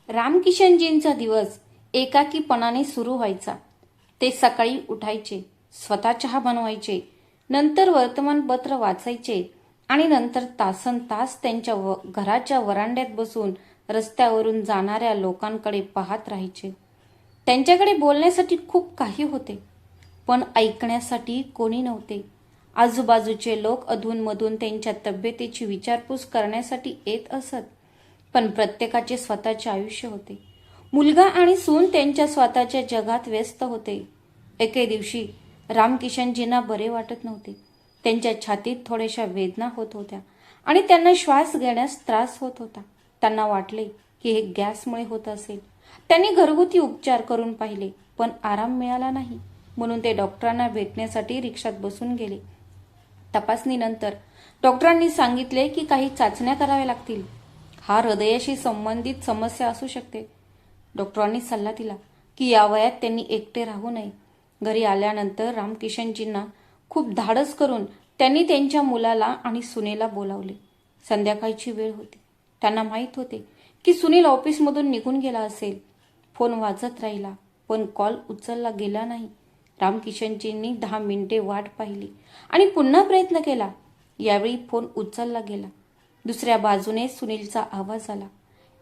रामकिशनजींचा दिवस एकाकीपणाने सुरू व्हायचा. ते सकाळी उठायचे, स्वतः चहा बनवायचे, नंतर वर्तमानपत्र वाचायचे आणि नंतर तासनतास त्यांच्या घराच्या वरांड्यात बसून रस्त्यावरून जाणाऱ्या लोकांकडे पाहत राहायचे. त्यांच्याकडे बोलण्यासाठी खूप काही होते, पण ऐकण्यासाठी कोणी नव्हते. आजूबाजूचे लोक अधूनमधून त्यांच्या तब्येतीची विचारपूस करण्यासाठी येत असत, पण प्रत्येकाचे स्वतःचे आयुष्य होते. मुलगा आणि सून त्यांच्या स्वतःच्या जगात व्यस्त होते. एके दिवशी रामकिशनजींना बरे वाटत नव्हते. त्यांच्या छातीत थोड्याशा वेदना होत होत्या आणि त्यांना श्वास घेण्यास त्रास होत होता. त्यांना वाटले की हे गॅसमुळे होत असेल. त्यांनी घरगुती उपचार करून पाहिले, पण आराम मिळाला नाही. म्हणून ते डॉक्टरांना भेटण्यासाठी रिक्षात बसून गेले. तपासणीनंतर डॉक्टरांनी सांगितले की काही चाचण्या कराव्या लागतील. हा हृदयाशी संबंधित समस्या असू शकते. डॉक्टरांनी सल्ला दिला की या वयात त्यांनी एकटे राहू नये. घरी आल्यानंतर रामकिशनजींना खूप धाडस करून त्यांनी त्यांच्या मुलाला आणि सुनेला बोलावले. संध्याकाळची वेळ होती. त्यांना माहीत होते की सुनील ऑफिसमधून निघून गेला असेल. फोन वाजत राहिला, पण कॉल उचलला गेला नाही. रामकिशनजींनी 10 मिनिटे वाट पाहिली आणि पुन्हा प्रयत्न केला. यावेळी फोन उचलला गेला. दुसऱ्या बाजूने सुनीलचा आवाज आला.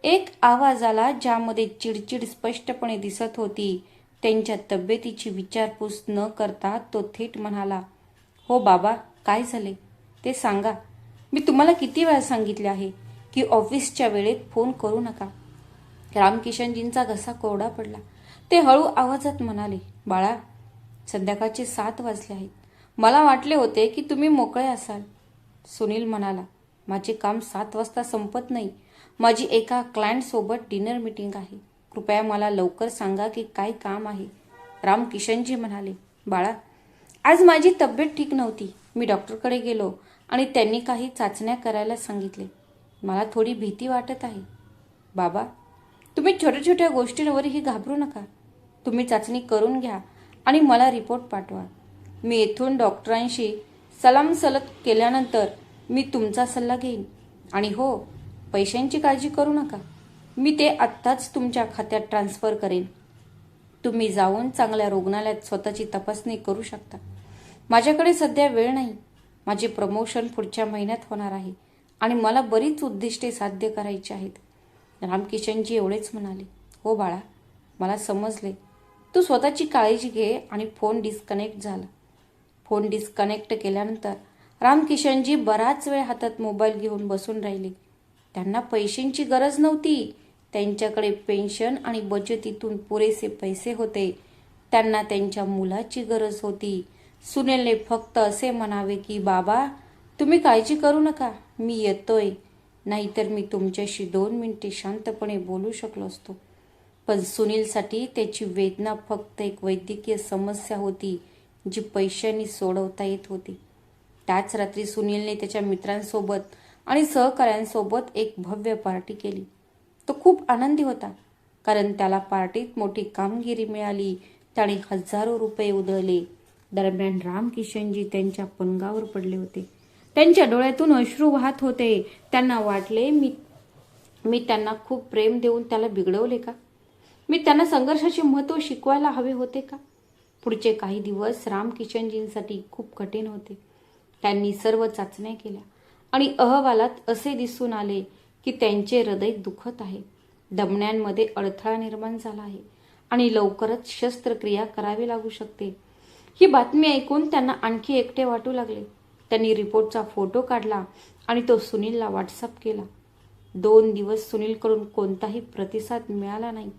एक आवाज आला ज्यामध्ये चिडचिड स्पष्टपणे दिसत होती. त्यांच्या तब्येतीची विचारपूस न करता तो थेट म्हणाला, "हो बाबा, काय झाले ते सांगा. मी तुम्हाला किती वेळा सांगितले आहे की ऑफिसच्या वेळेत फोन करू नका." रामकिशनजींचा घसा कोरडा पडला. ते हळू आवाजात म्हणाले, "बाळा, संध्याकाळचे 7 वाजले आहेत. मला वाटले होते की तुम्ही मोकळे असाल." सुनील म्हणाला, "माझे काम 7 वाजता संपत नाही. माझी एका क्लायंटसोबत डिनर मीटिंग आहे. कृपया मला लवकर सांगा की काय काम आहे." रामकिशनजी म्हणाले, "बाळा, आज माझी तब्येत ठीक नव्हती. मी डॉक्टरकडे गेलो आणि त्यांनी काही चाचण्या करायला सांगितले. मला थोडी भीती वाटत आहे." "बाबा, तुम्ही छोट्या छोट्या गोष्टींवरही घाबरू नका. तुम्ही चाचणी करून घ्या आणि मला रिपोर्ट पाठवा. मी येथून डॉक्टरांशी सलामसलत केल्यानंतर मी तुमचा सल्ला घेईन. आणि हो, पैशांची काळजी करू नका. मी ते आत्ताच तुमच्या खात्यात ट्रान्स्फर करेन. तुम्ही जाऊन चांगल्या रुग्णालयात स्वतःची तपासणी करू शकता. माझ्याकडे सध्या वेळ नाही. माझे प्रमोशन पुढच्या महिन्यात होणार आहे आणि मला बरीच उद्दिष्टे साध्य करायची आहेत." रामकिशनजी एवढेच म्हणाले, "हो बाळा, मला समजले. तू स्वतःची काळजी घे." आणि फोन डिस्कनेक्ट झाला. फोन डिस्कनेक्ट केल्यानंतर रामकिशनजी बराच वेळ हातात मोबाईल घेऊन बसून राहिले. त्यांना पैशांची गरज नव्हती. त्यांच्याकडे पेन्शन आणि बचतीतून पुरेसे पैसे होते. त्यांना त्यांच्या मुलाची गरज होती. सुनीलने फक्त असे म्हणावे की, "बाबा, तुम्ही काळजी करू नका. मी येतोय. नाहीतर मी तुमच्याशी 2 मिनिटे शांतपणे बोलू शकलो असतो." पण सुनीलसाठी त्याची वेदना फक्त एक वैद्यकीय समस्या होती जी पैशांनी सोडवता येत होती. त्याच रात्री सुनीलने त्याच्या मित्रांसोबत आणि सहकाऱ्यांसोबत एक भव्य पार्टी केली. तो खूप आनंदी होता, कारण त्याला पार्टीत मोठी कामगिरी मिळाली. त्याने हजारो रुपये उधळले. दरम्यान रामकिशनजी त्यांच्या पलंगावर पडले होते. त्यांच्या डोळ्यातून अश्रू वाहत होते. त्यांना वाटले, मी त्यांना खूप प्रेम देऊन त्याला बिघडवले का? मी त्यांना संघर्षाचे महत्त्व शिकवायला हवे होते का? पुढचे काही दिवस रामकिशनजींसाठी खूप कठीण होते. त्यांनी सर्व चाचण्या केल्या आणि अहवालात असे दिसून आले की त्यांचे हृदय दुखत आहे, धमन्यांमध्ये अडथळा निर्माण झाला आहे आणि लवकरच शस्त्रक्रिया करावी लागू शकते. ही बातमी ऐकून त्यांना आणखी एकटे वाटू लागले. त्यांनी रिपोर्टचा फोटो काढला आणि तो सुनीलला व्हॉट्सअप केला. 2 दिवस सुनीलकडून कोणताही प्रतिसाद मिळाला नाही.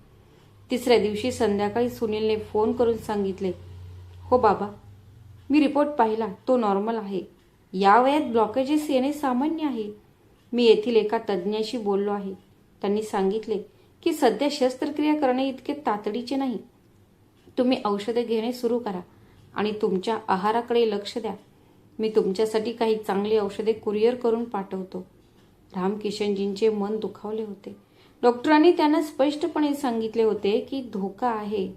तिसऱ्या दिवशी संध्याकाळी सुनीलने फोन करून सांगितले, "हो बाबा, मी रिपोर्ट पाहिला. तो नॉर्मल आहे. या वयात ब्लॉकेजेस येणे सामान्य आहे. मी येथील एका तज्ज्ञाशी बोललो आहे. त्यांनी सांगितले की सध्या शस्त्रक्रिया करणे इतके तातडीचे नाही. तुम्ही औषधे घेणे सुरू करा आणि तुमच्या आहाराकडे लक्ष द्या. मी तुमच्यासाठी काही चांगली औषधे कुरिअर करून पाठवतो." रामकिशनजींचे मन दुखावले होते. डॉक्टरांनी त्यांना स्पष्टपणे सांगितले होते की धोका आहे,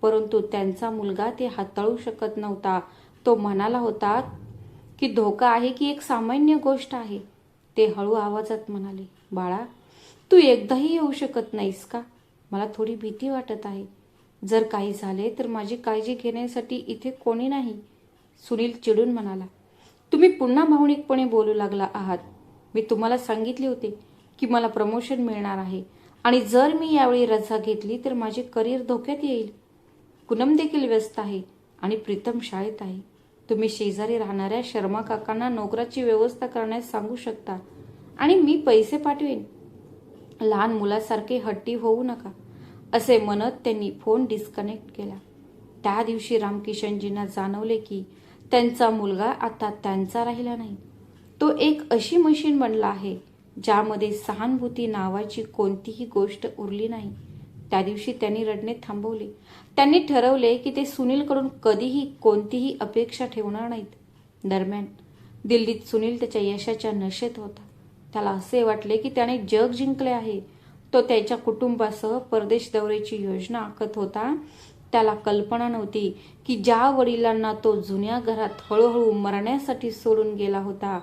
परंतु त्यांचा मुलगा ते हाताळू शकत नव्हता. तो म्हणाला होता की धोका आहे की एक सामान्य गोष्ट आहे. ते हळू आवाजात म्हणाले, "बाळा, तू एकदाही येऊ शकत नाहीस का? मला थोडी भीती वाटत आहे. जर काही झाले तर माझी काळजी घेण्यासाठी इथे कोणी नाही. सुनील चिडून म्हणाला. तुम्ही पुन्हा भावनिकपणे बोलू लागला आहात. मी तुम्हाला सांगितले होते की मला प्रमोशन मिळणार आहे आणि जर मी यावेळी रजा घेतली तर माझे करिअर धोक्यात येईल. पूनम देखील व्यस्त आहे आणि प्रीतम शाळेत आहे. तुम्ही शेजारी राहणाऱ्या शर्मा काकांना नोकराची व्यवस्था करण्यास सांगू शकता आणि मी पैसे पाठवेन. लहान मुलासारखे हट्टी होऊ नका, असे म्हणत त्यांनी फोन डिस्कनेक्ट केला. त्या दिवशी रामकिशनजींना जाणवले की त्यांचा मुलगा आता त्यांचा राहिला नाही. तो एक अशी मशीन बनला आहे ज्यामध्ये सहानुभूती नावाची कोणतीही गोष्ट उरली नाही. त्या दिवशी त्यांनी रडणे थांबवले. त्यांनी ठरवले की ते सुनीलकडून कधीही कोणतीही अपेक्षा ठेवणार नाहीत. दरम्यान दिल्लीत सुनील त्याच्या यशाच्या नशेत होता. त्याला असे वाटले की त्याने जग जिंकले आहे. तो त्याच्या कुटुंबासह परदेश दौऱ्याची योजना आखत होता. त्याला कल्पना नव्हती की ज्या वडिलांना तो जुन्या घरात हळूहळू मरण्यासाठी सोडून गेला होता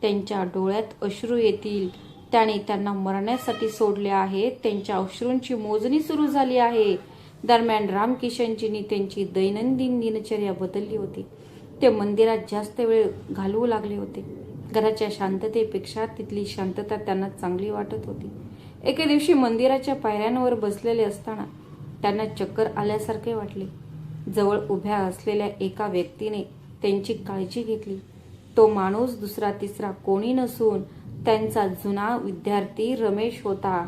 त्यांच्या डोळ्यात अश्रू येतील. त्याने त्यांना मरण्यासाठी सोडले आहे. त्यांच्या अश्रूंची मोजणी सुरू झाली आहे. दरम्यान रामकिशनजींनी त्यांची दैनंदिन दिनचर्या बदलली होती. ते मंदिरात जास्त वेळ घालवू लागले होते. घराच्या शांततेपेक्षा तिथली शांतता त्यांना चांगली वाटत होती. एके दिवशी मंदिराच्या पायऱ्यांवर बसलेले असताना त्यांना चक्कर आल्यासारखे वाटले. जवळ उभ्या असलेल्या एका व्यक्तीने त्यांची काळजी घेतली. तो माणूस दुसरा तिसरा कोणी नसून त्यांचा जुना विद्यार्थी रमेश होता.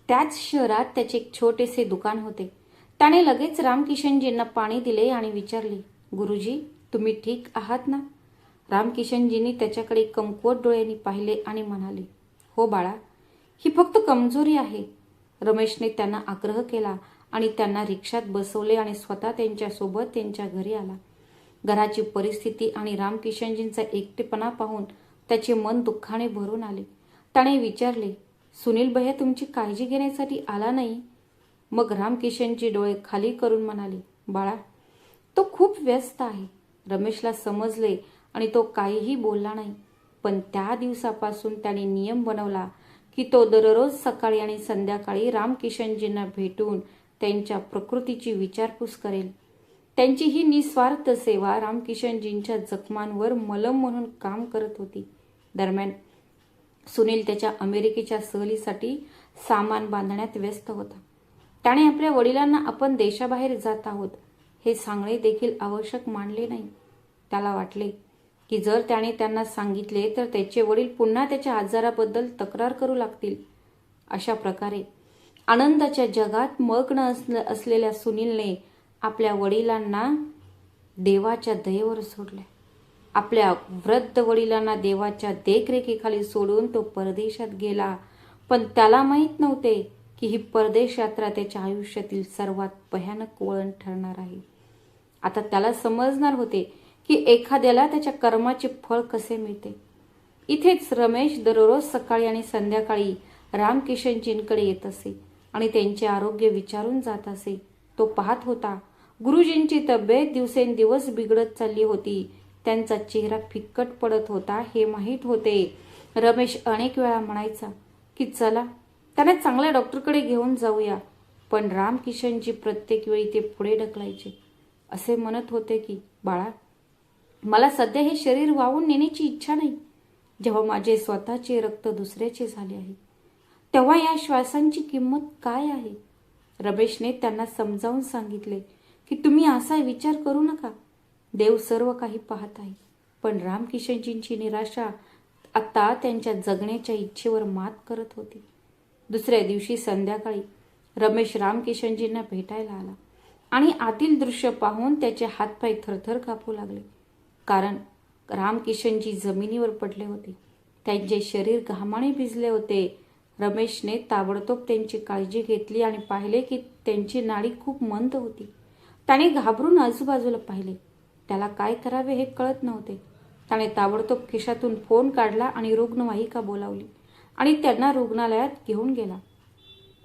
त्याच शहरात त्याचे एक छोटेसे दुकान होते. त्याने लगेच रामकिशनजींना पाणी दिले आणि विचारले, गुरुजी, तुम्ही ठीक आहात ना? रामकिशनजींनी त्याच्याकडे कमकुवत डोळ्यांनी पाहिले आणि म्हणाले, हो बाळा, ही फक्त कमजोरी आहे. रमेशने त्यांना आग्रह केला आणि त्यांना रिक्षात बसवले आणि स्वतः त्यांच्यासोबत त्यांच्या घरी आला. घराची परिस्थिती आणि रामकिशनजींचा एकटेपणा पाहून त्याचे मन दुःखाने भरून आले. त्याने विचारले, सुनील भैया तुमची काळजी घेण्यासाठी आला नाही? मग रामकिशनजी डोळे खाली करून म्हणाले, बाळा, तो खूप व्यस्त आहे. रमेशला समजले आणि तो काहीही बोलला नाही. पण त्या दिवसापासून त्याने नियम बनवला की तो दररोज सकाळी आणि संध्याकाळी रामकिशनजींना भेटून त्यांच्या प्रकृतीची विचारपूस करेल. त्यांची ही निस्वार्थ सेवा रामकिशनजींच्या जखमांवर मलम म्हणून काम करत होती. दरम्यान सुनील त्याच्या अमेरिकेच्या सहलीसाठी सामान बांधण्यात व्यस्त होता. त्याने आपल्या वडिलांना आपण देशाबाहेर जात आहोत हे सांगणे देखील आवश्यक मानले नाही. त्याला वाटले की जर त्याने त्यांना सांगितले तर त्याचे वडील पुन्हा त्याच्या आजाराबद्दल तक्रार करू लागतील. अशा प्रकारे आनंदाच्या जगात मग्न असलेल्या सुनीलने आपल्या वडिलांना देवाच्या दयेवर सोडले. आपल्या वृद्ध वडिलांना देवाच्या देखरेखीखाली सोडून तो परदेशात गेला. पण त्याला माहीत नव्हते की ही परदेश यात्रा त्याच्या आयुष्यातील सर्वात भयानक वळण ठरणार आहे. आता त्याला समजणार होते की एखाद्याला त्याच्या कर्माचे फळ कसे मिळते. इथेच रमेश दररोज सकाळी आणि संध्याकाळी रामकिशनजींकडे येत असे आणि त्यांचे आरोग्य विचारून जात असे. तो पाहत होता गुरुजींची तब्येत दिवसेंदिवस बिघडत चालली होती. त्यांचा चेहरा फिक्कट पडत होता हे माहीत होते. रमेश अनेक वेळा म्हणायचा की चला त्यांना चांगल्या डॉक्टरकडे घेऊन जाऊया. पण रामकिशनजी प्रत्येक वेळी ते पुढे ढकलायचे. असे म्हणत होते की बाळा, मला सध्या हे शरीर वाहून नेण्याची इच्छा नाही. जेव्हा माझे स्वतःचे रक्त दुसऱ्याचे झाले आहे तेव्हा या श्वासांची किंमत काय आहे? रमेशने त्यांना समजावून सांगितले की तुम्ही असा विचार करू नका. देव सर्व काही पाहत आहे. पण रामकिशनजींची निराशा आता त्यांच्या जगण्याच्या इच्छेवर मात करत होती. दुसऱ्या दिवशी संध्याकाळी रमेश रामकिशनजींना भेटायला आला आणि आतील दृश्य पाहून त्याचे हातपाय थरथर कापू लागले. कारण रामकिशनजी जमिनीवर पडले होते. त्यांचे शरीर घामाने भिजले होते. रमेशने ताबडतोब त्यांची काळजी घेतली आणि पाहिले की त्यांची नाडी खूप मंद होती. त्याने घाबरून आजूबाजूला पाहिले. त्याला काय करावे हे कळत नव्हते. त्याने ताबडतोब खिशातून फोन काढला आणि रुग्णवाहिका बोलावली आणि त्यांना रुग्णालयात घेऊन गेला.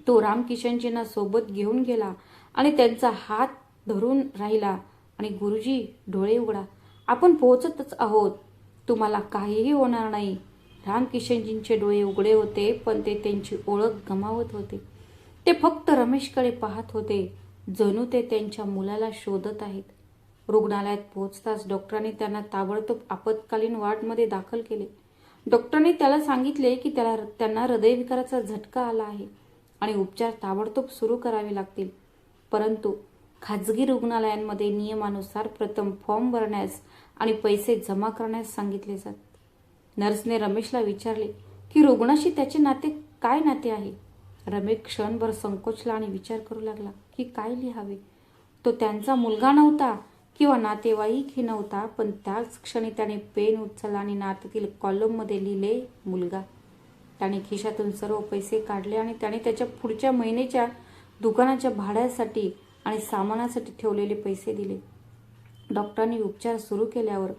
तो रामकिशनजींना सोबत घेऊन गेला आणि त्यांचा हात धरून राहिला आणि गुरुजी, डोळे उघडा, आपण पोहोचतच आहोत, तुम्हाला काहीही होणार नाही. रामकिशनजींचे डोळे उघडे होते पण ते त्यांची ओळख गमावत होते. ते फक्त रमेशकडे पाहत होते, जणू ते त्यांच्या मुलाला शोधत आहेत. रुग्णालयात पोहोचताच डॉक्टरांनी त्यांना ताबडतोब आपत्कालीन वॉर्डमध्ये दाखल केले. डॉक्टरांनी त्याला सांगितले की त्यांना हृदयविकाराचा झटका आला आहे आणि उपचार ताबडतोब सुरू करावे लागतील. परंतु खाजगी रुग्णालयांमध्ये नियमानुसार प्रथम फॉर्म भरण्यास आणि पैसे जमा करण्यास सांगितले जात. नर्सने रमेशला विचारले की रुग्णाशी त्याचे काय नाते आहे. रमेश क्षणभर संकोचला आणि विचार करू लागला की काय लिहावे. तो त्यांचा मुलगा नव्हता किंवा नातेवाईकही नव्हता, पण त्याच क्षणी त्याने पेन उचलला आणि नात्यातील कॉलममध्ये लिहिले मुलगा. त्याने खिशातून सर्व पैसे काढले आणि त्याने त्याच्या पुढच्या महिन्याच्या दुकानाच्या भाड्यासाठी आणि सामानासाठी ठेवलेले पैसे दिले. डॉक्टरांनी उपचार सुरू केल्यावर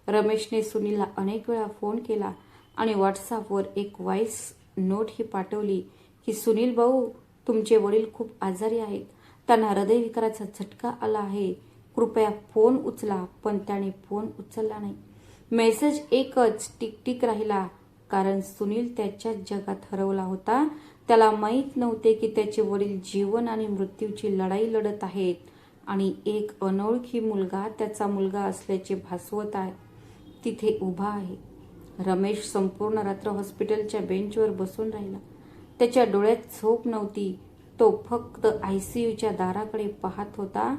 रमेशने सुनीलला अनेक वेळा फोन केला आणि व्हॉट्सअपवर एक व्हॉइस नोटही पाठवली की सुनील भाऊ, तुमचे वडील खूप आजारी आहेत, त्यांना हृदयविकाराचा झटका आला आहे, कृपया फोन उचला. पण त्याने फोन उचलला नाही. मेसेज एकच टिक राहिला, कारण सुनील त्याच्याच जगात हरवला होता. त्याला माहीत नव्हते की त्याचे वडील जीवन आणि मृत्यूची लढाई लढत आहेत आणि एक अनोळखी मुलगा त्याचा मुलगा असल्याचे भासवत आहे तिथे उभा आहे. रमेश संपूर्ण रात्र हॉस्पिटलच्या बेंचवर बसून राहिला. त्याच्या डोळ्यात झोप नव्हती. तो फक्त ICUच्या दाराकडे पाहत होता.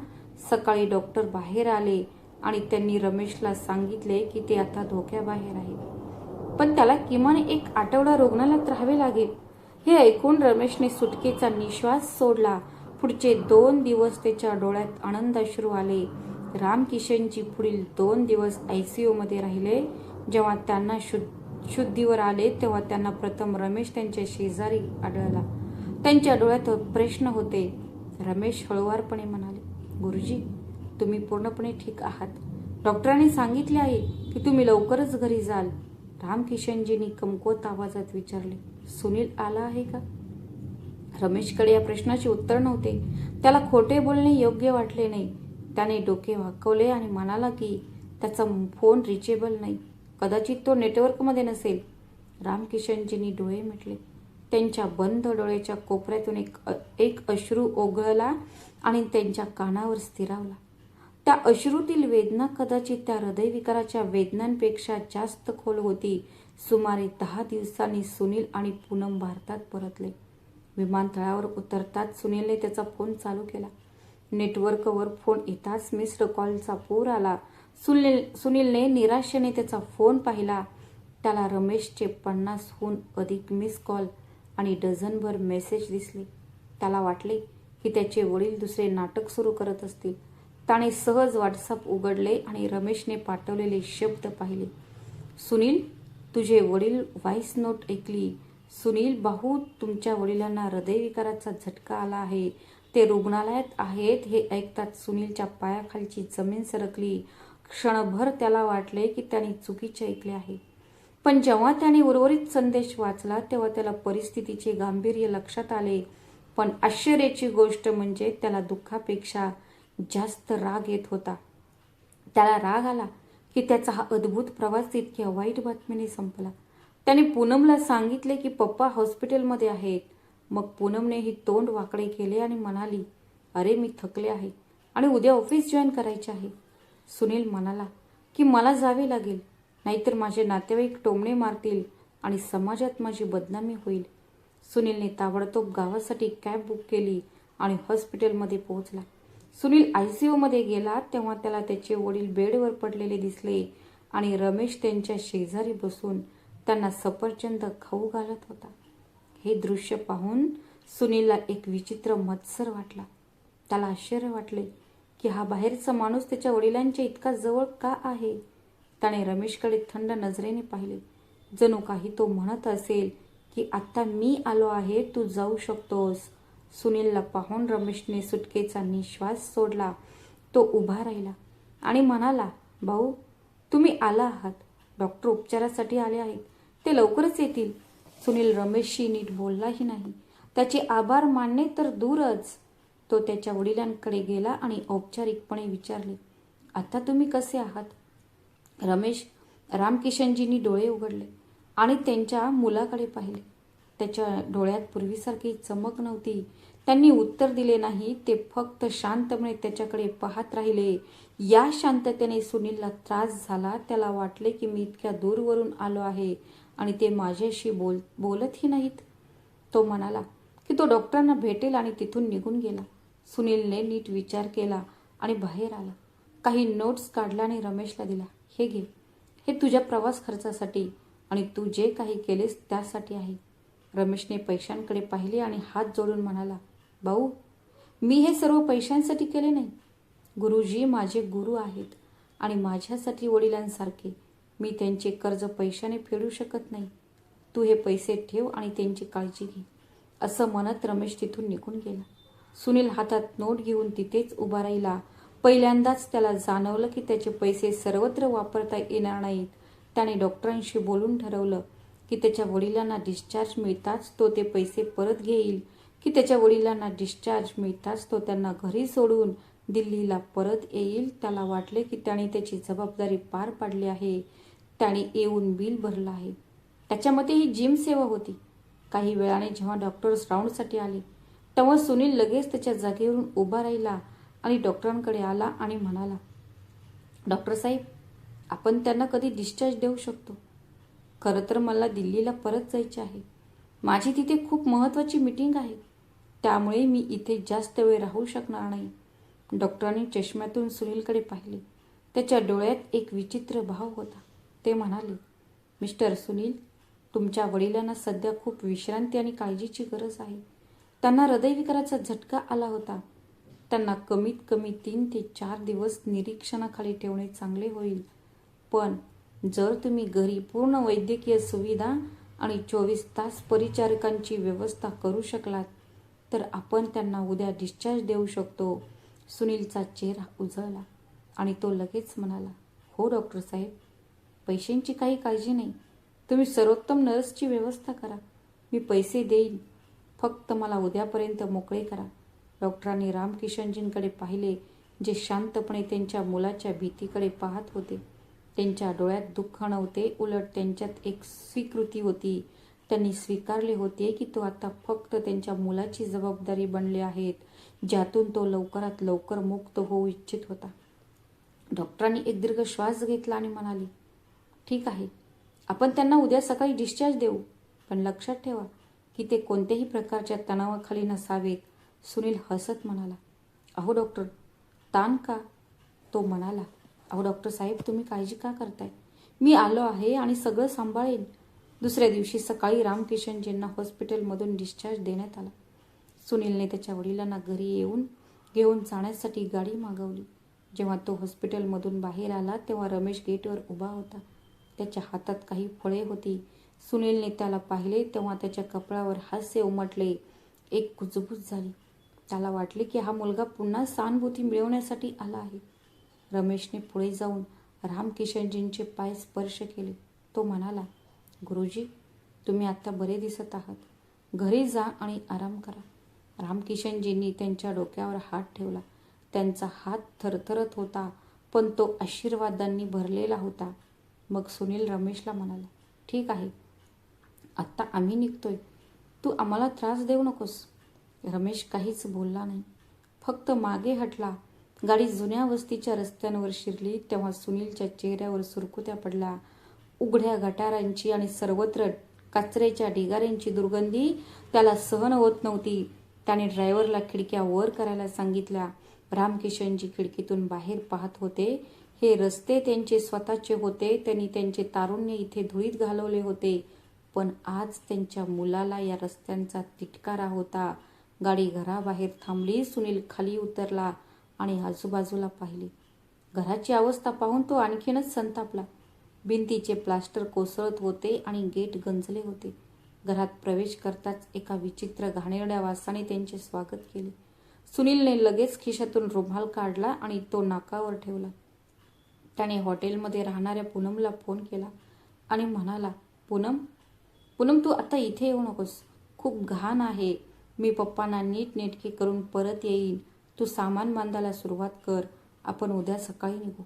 सकाळी डॉक्टर बाहेर आले आणि त्यांनी रमेशला सांगितले की ते आता धोक्याबाहेर आहे, पण त्याला किमान 1 आठवडा रुग्णालयात राहावे लागेल. हे ऐकून रमेशने सुटकेचा निश्वास सोडला. पुढचे 2 दिवस त्याच्या डोळ्यात आनंदाश्रू आले. रामकिशनजी पुढील 2 दिवस ICUमध्ये राहिले. जेव्हा त्यांना शुद्धीवर आले तेव्हा त्यांना प्रथम रमेश त्यांच्या शेजारी आढळला. त्यांच्या डोळ्यात प्रश्न होते. रमेश हळुवारपणे म्हणाले, गुरुजी, तुम्ही पूर्णपणे ठीक आहात. डॉक्टरांनी सांगितले आहे की तुम्ही लवकरच घरी जाल. रामकिशनजींनी कमकुवत आवाजात विचारले, सुनील आला आहे का? रमेशकडे या प्रश्नाचे उत्तर नव्हते. त्याला खोटे बोलणे योग्य वाटले नाही. त्याने डोके वाकवले आणि म्हणाला की त्याचा फोन रिचेबल नाही, कदाचित तो नेटवर्कमध्ये नसेल. रामकिशनजींनी डोळे मिटले. त्यांच्या बंद डोळ्याच्या कोपऱ्यातून एक अश्रू ओघळला आणि त्यांच्या कानावर स्थिरावला. त्या अश्रूतील वेदना कदाचित त्या हृदयविकाराच्या वेदनांपेक्षा जास्त खोल होती. सुमारे 10 दिवसांनी सुनील आणि पूनम भारतात परतले. विमानतळावर उतरताच सुनीलने त्याचा फोन चालू केला. नेटवर्कवर फोन येताच मिस्ड कॉलचा पूर आला. सुनीलने निराशेने त्याचा फोन पाहिला. त्याला रमेशचे 50हून अधिक मिस कॉल आणि डझनभर मेसेज दिसले. त्याला वाटले की त्याचे वडील दुसरे नाटक सुरू करत असतील. त्याने सहज व्हॉट्सअप उघडले आणि रमेशने पाठवलेले शब्द पाहिले. सुनील, तुझे वडील व्हॉइस नोट ऐकली. सुनील भाऊ, तुमच्या वडिलांना हृदयविकाराचा झटका आला आहे. ते रुग्णालयात आहेत. हे ऐकताच सुनीलच्या पायाखालची जमीन सरकली. क्षणभर त्याला वाटले की त्याने चुकीचे ऐकले आहे. पण जेव्हा त्याने उर्वरित संदेश वाचला तेव्हा त्याला परिस्थितीचे गांभीर्य लक्षात आले. पण आश्चर्याची गोष्ट म्हणजे त्याला दुःखापेक्षा जास्त राग येत होता. त्याला राग आला की त्याचा हा अद्भुत प्रवास इतक्या वाईट बातमीने संपला. त्याने पूनमला सांगितले की पप्पा हॉस्पिटलमध्ये आहेत. मग पूनमनेही तोंड वाकडे केले आणि म्हणाली, अरे मी थकले आहे आणि उद्या ऑफिस जॉईन करायचे आहे. सुनील म्हणाला की मला जावे लागेल, नाहीतर माझे नातेवाईक टोमणे मारतील आणि समाजात माझी बदनामी होईल. सुनीलने ताबडतोब गावासाठी कॅब बुक केली आणि हॉस्पिटलमध्ये पोहोचला. सुनील ICUमध्ये गेला तेव्हा त्याला त्याचे वडील बेडवर पडलेले दिसले आणि रमेश त्यांच्या शेजारी बसून त्यांना सफरचंद खाऊ घालत होता. हे दृश्य पाहून सुनीलला एक विचित्र मत्सर वाटला. त्याला आश्चर्य वाटले की हा बाहेरचा माणूस त्याच्या वडिलांच्या इतका जवळ का आहे. त्याने रमेशकडे थंड नजरेने पाहिले, जणू काही तो म्हणत असेल की आता मी आलो आहे, तू जाऊ शकतोस. सुनीलला पाहून रमेशने सुटकेचा निश्वास सोडला. तो उभा राहिला आणि म्हणाला, भाऊ, तुम्ही आला आहात. डॉक्टर उपचारासाठी आले आहेत. ते लवकरच येतील. सुनील रमेशशी नीट बोललाही नाही. त्याचे आभार मानणे तर दूरच. तो त्याच्या वडिलांकडे गेला आणि औपचारिकपणे विचारले, आता तुम्ही कसे आहात? रामकिशनजींनी डोळे उघडले आणि त्यांच्या मुलाकडे पाहिले. त्याच्या डोळ्यात पूर्वीसारखी चमक नव्हती. त्यांनी उत्तर दिले नाही. ते फक्त शांतपणे त्याच्याकडे पाहत राहिले. या शांततेने सुनीलला त्रास झाला. त्याला वाटले की मी इतक्या दूरवरून आलो आहे आणि ते माझ्याशी बोलतही नाहीत. तो म्हणाला की तो डॉक्टरांना भेटेल आणि तिथून निघून गेला. सुनीलने नीट विचार केला आणि बाहेर आला. काही नोट्स काढला आणि रमेशला दिला. हे घे, हे तुझ्या प्रवास खर्चासाठी आणि तू जे काही केलेस त्यासाठी आहे. रमेशने पैशांकडे पाहिले आणि हात जोडून म्हणाला, भाऊ, मी हे सर्व पैशांसाठी केले नाही. गुरुजी माझे गुरु आहेत आणि माझ्यासाठी वडिलांसारखे. मी त्यांचे कर्ज पैशाने फेडू शकत नाही. तू हे पैसे ठेव आणि त्यांची काळजी घे. असं म्हणत रमेश तिथून निघून गेला. सुनील हातात नोट घेऊन तिथेच उभा राहिला. पहिल्यांदाच त्याला जाणवलं की त्याचे पैसे सर्वत्र वापरता येणार नाहीत. त्याने डॉक्टरांशी बोलून ठरवलं की त्याच्या वडिलांना डिस्चार्ज मिळताच तो ते पैसे परत घेईल, की त्याच्या वडिलांना डिस्चार्ज मिळताच तो त्यांना घरी सोडून दिल्लीला परत येईल. त्याला वाटले की त्याने त्याची जबाबदारी पार पाडली आहे. त्याने येऊन बिल भरलं आहे. त्याच्यामध्ये ही जिम सेवा होती. काही वेळाने जेव्हा डॉक्टर्स राऊंडसाठी आले तेव्हा सुनील लगेच त्याच्या जागेवरून उभा राहिला आणि डॉक्टरांकडे आला आणि म्हणाला, डॉक्टर साहेब, आपण त्यांना कधी डिस्चार्ज देऊ शकतो? खरं तर मला दिल्लीला परत जायचे आहे. माझी तिथे खूप महत्त्वाची मीटिंग आहे. त्यामुळे मी इथे जास्त वेळ राहू शकणार नाही. डॉक्टरांनी चष्म्यातून सुनीलकडे पाहिले. त्याच्या डोळ्यात एक विचित्र भाव होता. ते म्हणाले, मिस्टर सुनील, तुमच्या वडिलांना सध्या खूप विश्रांती आणि काळजीची गरज आहे. त्यांना हृदयविकाराचा झटका आला होता. त्यांना कमीत कमी 3 ते 4 दिवस निरीक्षणाखाली ठेवणे चांगले होईल. पण जर तुम्ही घरी पूर्ण वैद्यकीय सुविधा आणि 24 तास परिचारकांची व्यवस्था करू शकलात तर आपण त्यांना उद्या डिस्चार्ज देऊ शकतो. सुनीलचा चेहरा उजळला आणि तो लगेच म्हणाला, हो डॉक्टर साहेब, पैशांची काही काळजी नाही. तुम्ही सर्वोत्तम नर्सची व्यवस्था करा. मी पैसे देईन. फक्त मला उद्यापर्यंत मोकळे करा. डॉक्टरांनी रामकिशनजींकडे पाहिले, जे शांतपणे त्यांच्या मुलाच्या भीतीकडे पाहत होते. त्यांच्या डोळ्यात दुःख नव्हते, उलट त्यांच्यात एक स्वीकृती होती. त्यांनी स्वीकारले होते की तो आता फक्त त्यांच्या मुलाची जबाबदारी बनले आहेत, ज्यातून तो लवकरात लवकर मुक्त होऊ इच्छित होता. डॉक्टरांनी एक दीर्घ श्वास घेतला आणि म्हणाले, ठीक आहे, आपण त्यांना उद्या सकाळी डिस्चार्ज देऊ. पण लक्षात ठेवा की ते कोणत्याही प्रकारच्या तणावाखाली नसावेत. सुनील हसत म्हणाला, अहो डॉक्टर, ताण का? तो म्हणाला, अहो डॉक्टर साहेब, तुम्ही काळजी का करताय? मी आलो आहे आणि सगळं सांभाळेन. दुसऱ्या दिवशी सकाळी रामकिशनजींना हॉस्पिटलमधून डिस्चार्ज देण्यात आला. सुनीलने त्याच्या वडिलांना घरी घेऊन जाण्यासाठी गाडी मागवली. जेव्हा तो हॉस्पिटलमधून बाहेर आला तेव्हा रमेश गेटवर उभा होता. त्याच्या हातात काही फळे होती. सुनीलने त्याला पाहिले तेव्हा त्याच्या कपाळावर हास्य उमटले. एक कुजबूज झाली. त्याला वाटले की हा मुलगा पुन्हा सहानुभूती मिळवण्यासाठी आला आहे. रमेशने पुढे जाऊन रामकिशनजींचे पाय स्पर्श केले. तो म्हणाला, गुरुजी, तुम्ही आता बरे दिसत आहात. घरी जा आणि आराम करा. रामकिशनजींनी त्यांच्या डोक्यावर हात ठेवला. त्यांचा हात थरथरत होता, पण तो आशीर्वादांनी भरलेला होता. मग सुनील रमेशला म्हणाला, ठीक आहे, आत्ता आम्ही निघतोय. तू आम्हाला त्रास देऊ नकोस. रमेश काहीच बोलला नाही, फक्त मागे हटला. गाडी जुन्या वस्तीच्या रस्त्यांवर शिरली तेव्हा सुनीलच्या चेहऱ्यावर सुरकुत्या पडल्या. उघड्या गटारांची आणि सर्वत्र कचऱ्याच्या ढिगाऱ्यांची दुर्गंधी त्याला सहन होत नव्हती. त्याने ड्रायव्हरला खिडक्या वर करायला सांगितल्या. रामकिशनजी खिडकीतून बाहेर पाहत होते. हे रस्ते त्यांचे स्वतःचे होते. त्यांनी त्यांचे तारुण्य इथे धुळीत घालवले होते, पण आज त्यांच्या मुलाला या रस्त्यांचा तिटकारा होता. गाडी घराबाहेर थांबली. सुनील खाली उतरला आणि आजूबाजूला पाहिले. घराची अवस्था पाहून तो आणखीनच संतापला. भिंतीचे प्लास्टर कोसळत होते आणि गेट गंजले होते. घरात प्रवेश करताच एका विचित्र घाणेरड्या वासाने त्यांचे स्वागत केले. सुनीलने लगेच खिशातून रुमाल काढला आणि तो नाकावर ठेवला. त्याने हॉटेलमध्ये राहणाऱ्या पूनमला फोन केला आणि म्हणाला, पूनम, तू आता इथे येऊ नकोस. खूप घाण आहे. मी पप्पांना नीटनेटके करून परत येईन. तू सामान बांधायला सुरुवात कर. आपण उद्या सकाळी निघू.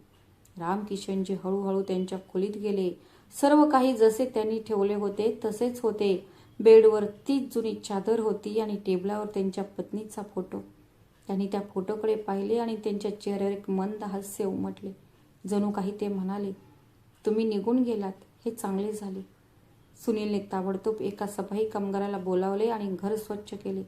रामकिशनजी हळूहळू त्यांच्या खोलीत गेले. सर्व काही जसे त्यांनी ठेवले होते तसेच होते. बेडवर तीच जुनी चादर होती आणि टेबलावर त्यांच्या पत्नीचा फोटो. त्यांनी त्या फोटोकडे पाहिले आणि त्यांच्या चेहऱ्यावर एक मंद हास्य उमटले. जणू काही ते म्हणाले, तुम्ही निघून गेलात हे चांगले झाले. सुनीलने ताबडतोब एका सफाई कामगाराला बोलावले आणि घर स्वच्छ केले.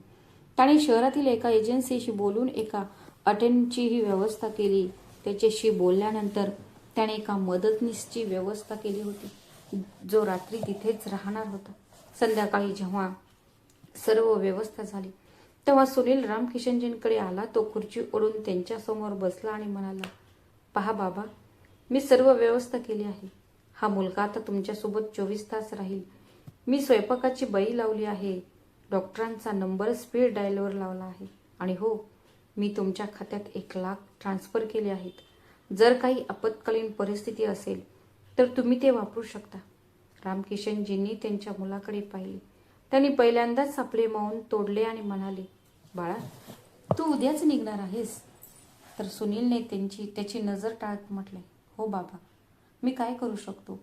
त्याने शहरातील एका एजन्सीशी बोलून एका अटेंडंटचीही व्यवस्था केली. त्याच्याशी बोलल्यानंतर त्याने एका मदतनीसची व्यवस्था केली होती, जो रात्री तिथेच राहणार होता. संध्याकाळी जेव्हा सर्व व्यवस्था झाली तेव्हा सुनील रामकिशनजींकडे आला. तो खुर्ची ओढून त्यांच्यासमोर बसला आणि म्हणाला, पहा बाबा, मी सर्व व्यवस्था केली आहे. हा मुलगा आता तुमच्यासोबत 24 तास राहील. मी स्वयंपाकाची बाई लावली आहे. डॉक्टरांचा नंबर स्पीड डायलवर लावला आहे. आणि हो, मी तुमच्या खात्यात 1,00,000 ट्रान्सफर केले आहेत. जर काही आपत्कालीन परिस्थिती असेल तर तुम्ही ते वापरू शकता. रामकिशनजींनी त्यांच्या मुलाकडे पाहिले. त्यांनी पहिल्यांदाच आपले मौन तोडले आणि म्हणाले, बाळा, तू उद्याच निघणार आहेस? तर सुनीलने त्याची नजर टाळत म्हटले, हो बाबा, मी काय करू शकतो?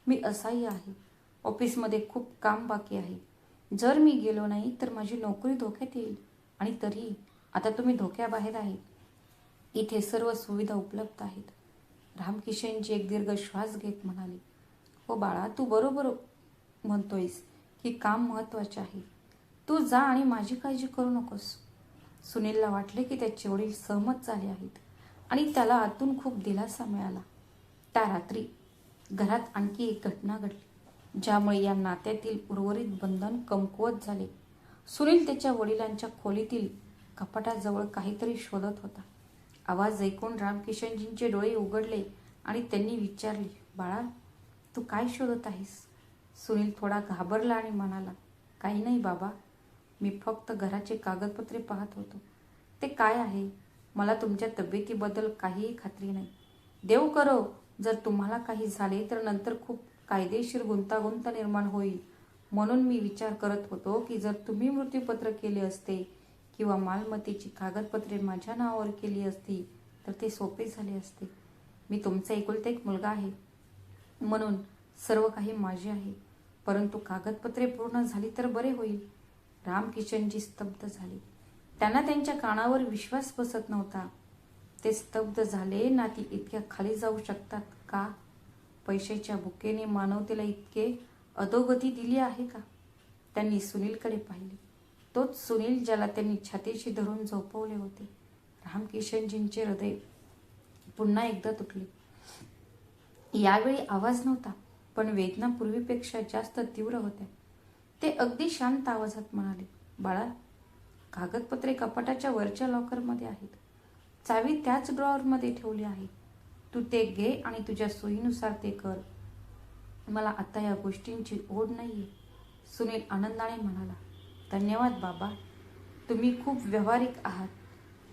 मी असाही आहे. ऑफिसमध्ये खूप काम बाकी आहे. जर मी गेलो नाही तर माझी नोकरी धोक्यात येईल. आणि तरी आता तुम्ही धोक्याबाहेर आहे. इथे सर्व सुविधा उपलब्ध आहेत. रामकिशनजी एक दीर्घ श्वास घेत म्हणाले, हो बाळा, तू बरोबर म्हणतोयस की काम महत्वाचे आहे. तू जा आणि माझी काळजी करू नकोस. सुनीलला वाटले की त्याचे वडील सहमत झाले आहेत आणि त्याला आतून खूप दिलासा मिळाला. त्या रात्री घरात आणखी एक घटना घडली, ज्यामुळे या नात्यातील उर्वरित बंधन कमकुवत झाले. सुनील त्याच्या वडिलांच्या खोलीतील कपाटाजवळ काहीतरी शोधत होता. आवाज ऐकून रामकिशनजींचे डोळे उघडले आणि त्यांनी विचारले, बाळा, तू काय शोधत आहेस? सुनील थोडा घाबरला आणि म्हणाला, काही नाही बाबा, मी फक्त घराचे कागदपत्रे पाहत होतो. ते काय आहे? मला तुमच्या तब्येतीबद्दल काहीही खात्री नाही. देव करो जर तुम्हाला काही झाले तर नंतर खूप कायदेशीर गुंतागुंत निर्माण होईल. म्हणून मी विचार करत होतो की जर तुम्ही मृत्यूपत्र केले असते किंवा मालमत्तेची कागदपत्रे माझ्या नावावर केली असती तर ते सोपे झाले असते. मी तुमचा एकुलता एक मुलगा आहे म्हणून सर्व काही माझे आहे. परंतु कागदपत्रे पूर्ण झाली तर बरे होईल. रामकिशनजी स्तब्ध झाले. त्यांना त्यांच्या कानावर विश्वास बसत नव्हता. ते स्तब्ध झाले. नाती इतक्या खाली जाऊ शकतात का? पैशाच्या भुकेने मानवतेला इतके अधोगती दिली आहे का? त्यांनी सुनीलकडे पाहिले. तोच सुनील ज्याला त्यांनी छातीशी धरून झोपवले होते. रामकिशनजींचे हृदय पुन्हा एकदा तुटले. यावेळी आवाज नव्हता, पण वेदना पूर्वीपेक्षा जास्त तीव्र होत्या. ते अगदी शांत आवाजात म्हणाले, बाळा, कागदपत्रे कपाटाच्या वरच्या लॉकरमध्ये आहेत. चावी त्याच ड्रॉवरमध्ये ठेवली आहे. तू ते घे आणि तुझ्या सोयीनुसार ते कर. मला आता या गोष्टींची ओढ नाहीये. सुनील आनंदाने म्हणाला, धन्यवाद बाबा, तुम्ही खूप व्यावहारिक आहात.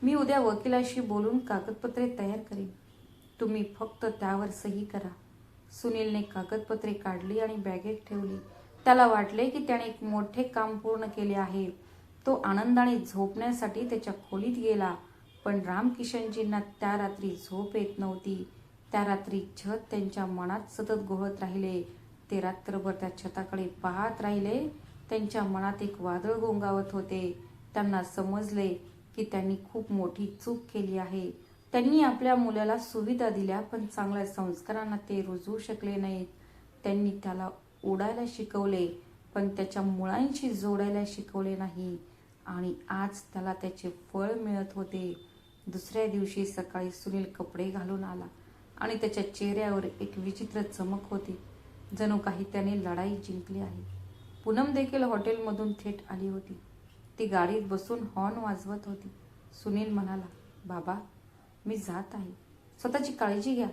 मी उद्या वकिलाशी बोलून कागदपत्रे तयार करेन. तुम्ही फक्त त्यावर सही करा. सुनीलने कागदपत्रे काढली आणि बॅगेत ठेवली. त्याला वाटले की त्याने एक मोठे काम पूर्ण केले आहे. तो आनंदाने झोपण्यासाठी त्याच्या खोलीत गेला. पण रामकिशनजींना त्या रात्री झोप येत नव्हती. त्या रात्री छत त्यांच्या मनात सतत घोळत राहिले. ते रात्रभर त्या छताकडे पाहत राहिले. त्यांच्या मनात एक वादळ घोंगावत होते. त्यांना समजले की त्यांनी खूप मोठी चूक केली आहे. त्यांनी आपल्या मुलाला सुविधा दिल्या, पण चांगल्या संस्कारांना ते रुजवू शकले नाहीत. त्यांनी त्याला उडायला शिकवले, पण त्याच्या मुळांशी जोडायला शिकवले नाही. आणि आज त्याला त्याचे फळ मिळत होते. दुसऱ्या दिवशी सकाळी सुनील कपडे घालून आला आणि त्याच्या चेहऱ्यावर एक विचित्र चमक होती, जणू काही त्याने लढाई जिंकली आहे. पूनम देखील हॉटेलमधून थेट आली होती. ती गाडीत बसून हॉर्न वाजवत होती. सुनील म्हणाला, बाबा, मी जात आहे. स्वतःची काळजी घ्या.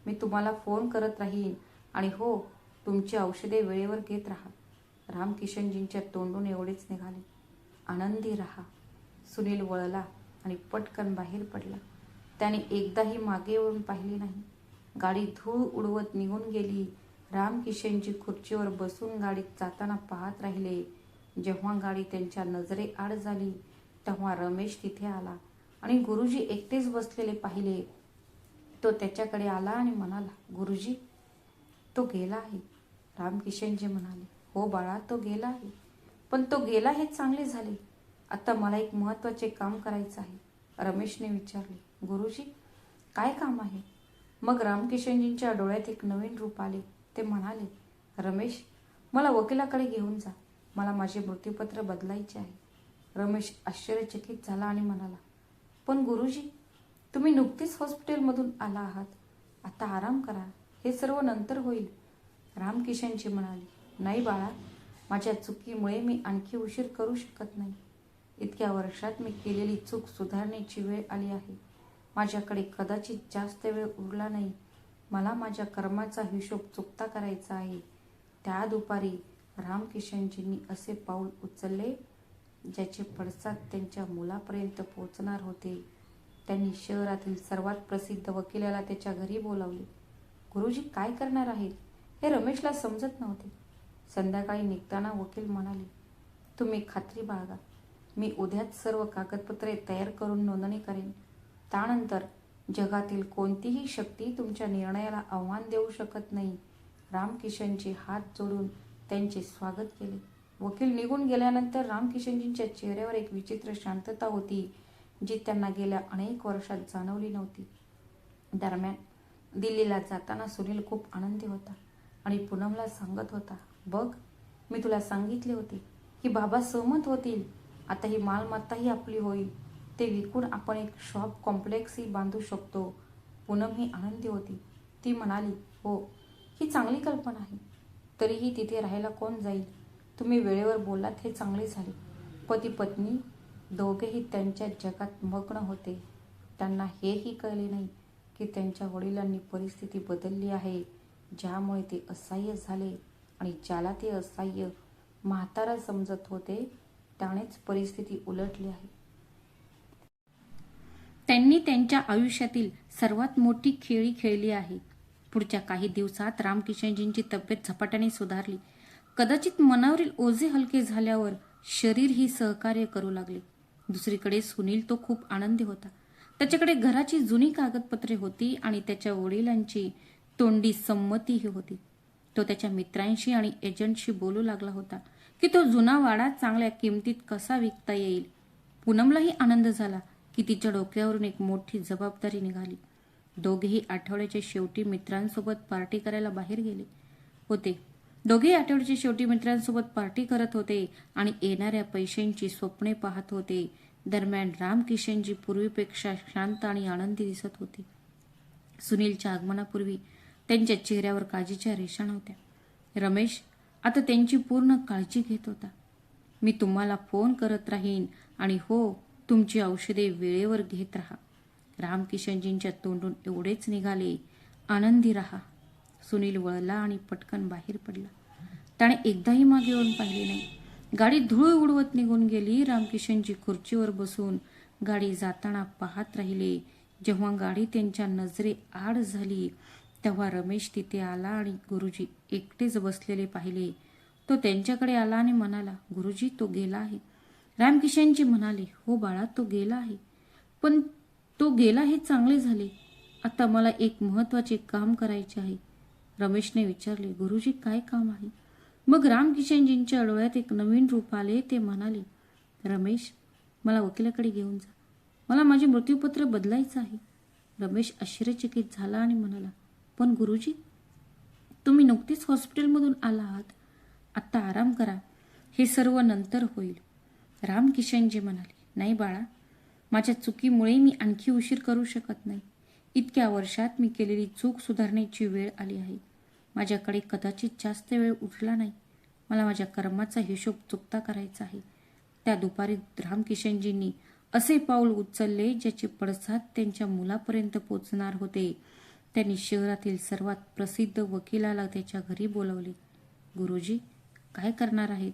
मी तुम्हाला फोन करत राहीन. आणि हो, तुमची औषधे वेळेवर घेत राहा. रामकिशनजींच्या तोंडून एवढेच निघाले, आनंदी राहा. सुनील वळला आणि पटकन बाहेर पडला. त्याने एकदाही मागे वळून पाहिले नाही. गाडी धूळ उडवत निघून गेली. रामकिशनजी खुर्चीवर बसून गाडीत जाताना पाहत राहिले. जेव्हा गाडी त्यांच्या नजरेआड झाली तेव्हा रमेश तिथे आला आणि गुरुजी एकटेच बसलेले पाहिले. तो त्याच्याकडे आला आणि म्हणाला, गुरुजी, तो गेला आहे. रामकिशनजी म्हणाले, हो बाळा, तो गेला आहे. पण तो गेला हे चांगले झाले. आता मला एक महत्त्वाचे काम करायचं आहे. रमेशने विचारले. गुरुजी, काय काम आहे? मग रामकिशनजींच्या डोळ्यात एक नवीन रूप आले. ते म्हणाले, रमेश, मला वकिलाकडे घेऊन जा. मला माझे मृत्यूपत्र बदलायचे आहे. रमेश आश्चर्यचकित झाला आणि म्हणाला, पण गुरुजी, तुम्ही नुकतीच हॉस्पिटलमधून आला आहात. आता आराम करा. हे सर्व नंतर होईल. रामकिशनजी म्हणाले, नाही बाळा, माझ्या चुकीमुळे मी आणखी उशीर करू शकत नाही. इतक्या वर्षात मी केलेली चूक सुधारण्याची वेळ आली आहे. माझ्याकडे कदाचित जास्त वेळ उरला नाही. मला माझ्या कर्माचा हिशोब चुकता करायचा आहे. त्या दुपारी रामकिशनजींनी असे पाऊल उचलले ज्याचे पडसाद त्यांच्या मुलापर्यंत पोहोचणार होते. त्यांनी शहरातील सर्वात प्रसिद्ध वकिलाला त्याच्या घरी बोलावले. गुरुजी काय करणार आहेत हे रमेशला समजत नव्हते. संध्याकाळी निघताना वकील म्हणाले, तुम्ही खात्री बाळगा. मी उद्याच सर्व कागदपत्रे तयार करून नोंदणी करेन. त्यानंतर जगातील कोणतीही शक्ती तुमच्या निर्णयाला आव्हान देऊ शकत नाही. रामकिशनजी हात जोडून त्यांचे स्वागत केले. वकील निघून गेल्यानंतर रामकिशनजींच्या चेहऱ्यावर एक विचित्र शांतता होती जी त्यांना गेल्या अनेक वर्षात जाणवली नव्हती. दरम्यान दिल्लीला जाताना सुनील खूप आनंदी होता आणि पूनमला सांगत होता, बघ, मी तुला सांगितले होते की बाबा सहमत होतील. आता ही मालमत्ताही आपली होईल. ते विकून आपण एक शॉप कॉम्प्लेक्सही बांधू शकतो. पूनम ही आनंदी होती. ती म्हणाली, हो, ही चांगली कल्पना आहे. तरीही तिथे राहायला कोण जाईल? तुम्ही वेळेवर बोललात हे चांगले झाले. पती पत्नी दोघेही त्यांच्या जगात मग्न होते. त्यांना हेही कळले नाही की त्यांच्या वडिलांनी परिस्थिती बदलली आहे, ज्यामुळे ते असहाय्य झाले आणि ज्याला ते असहाय्य म्हातारा समजत होते त्यानेच परिस्थिती उलटली आहे. त्यांनी त्यांच्या आयुष्यातील सर्वात मोठी खेळी खेळली आहे. पुढच्या काही दिवसात रामकिशनजींची तब्येत झपाट्याने सुधारली. कदाचित मनावरील ओझे हलके झाल्यावर शरीरही सहकार्य करू लागले. दुसरीकडे सुनील तो खूप आनंदी होता. त्याच्याकडे घराची जुनी कागदपत्रे होती आणि त्याच्या वडिलांची तोंडी संमतीही होती. तो त्याच्या मित्रांशी आणि एजंटशी बोलू लागला होता की तो जुना वाडा चांगल्या किमतीत कसा विकता येईल. पूनमलाही आनंद झाला की तिच्या डोक्यावरून एक मोठी जबाबदारी निघाली. दोघेही आठवड्याच्या शेवटी मित्रांसोबत पार्टी करायला बाहेर गेले होते. दोघेही आठवड्याच्या शेवटी मित्रांसोबत पार्टी करत होते आणि येणाऱ्या पैशांची स्वप्ने पाहत होते. दरम्यान रामकिशनजी पूर्वीपेक्षा शांत आणि आनंदी दिसत होते. सुनीलच्या आगमनापूर्वी त्यांच्या चेहऱ्यावर काळजीच्या रेषा नव्हत्या. रमेश आता त्यांची पूर्ण काळजी घेत होता. मी तुम्हाला फोन करत राहीन आणि हो, तुमची औषधे वेळेवर घेत राहा. रामकिशनजींच्या तोंडून एवढेच निघाले, आनंदी राहा. सुनील वळला आणि पटकन बाहेर पडला. त्याने एकदाही मागे वळून पाहिले नाही. गाडी धूळ उडवत निघून गेली. रामकिशनजी खुर्चीवर बसून गाडी जाताना पाहत राहिले. जेव्हा गाडी त्यांच्या नजरे आड झाली तेव्हा रमेश तिथे आला आणि गुरुजी एकटेच बसलेले पाहिले. तो त्यांच्याकडे आला आणि म्हणाला, गुरुजी, तो गेला आहे. रामकिशनजी म्हणाले, हो बाळा, तो गेला आहे. पण तो गेला हे चांगले झाले. आता मला एक महत्त्वाचे काम करायचे आहे. रमेशने विचारले, गुरुजी, काय काम आहे? मग रामकिशनजींच्या डोळ्यात एक नवीन रूप आले. ते म्हणाले, रमेश, मला वकिलाकडे घेऊन जा. मला माझे मृत्यूपत्र बदलायचं आहे. रमेश आश्चर्यचकित झाला आणि म्हणाला, पण गुरुजी, तुम्ही नुकतीच हॉस्पिटलमधून आला आहात. आता आराम करा. हे सर्व नंतर होईल. रामकिशनजी म्हणाले, नाही बाळा, माझ्या चुकीमुळे मी आणखी उशीर करू शकत नाही. इतक्या वर्षात मी केलेली चूक सुधारण्याची वेळ आली आहे. माझ्याकडे कदाचित जास्त वेळ उरला नाही. मला माझ्या कर्माचा हिशोब चुकता करायचा आहे. त्या दुपारी रामकिशनजींनी असे पाऊल उचलले ज्याचे पडसाद त्यांच्या मुलापर्यंत पोचणार होते. त्यांनी शहरातील सर्वात प्रसिद्ध वकिलाला त्याच्या घरी बोलावले. गुरुजी, काय करणार आहेत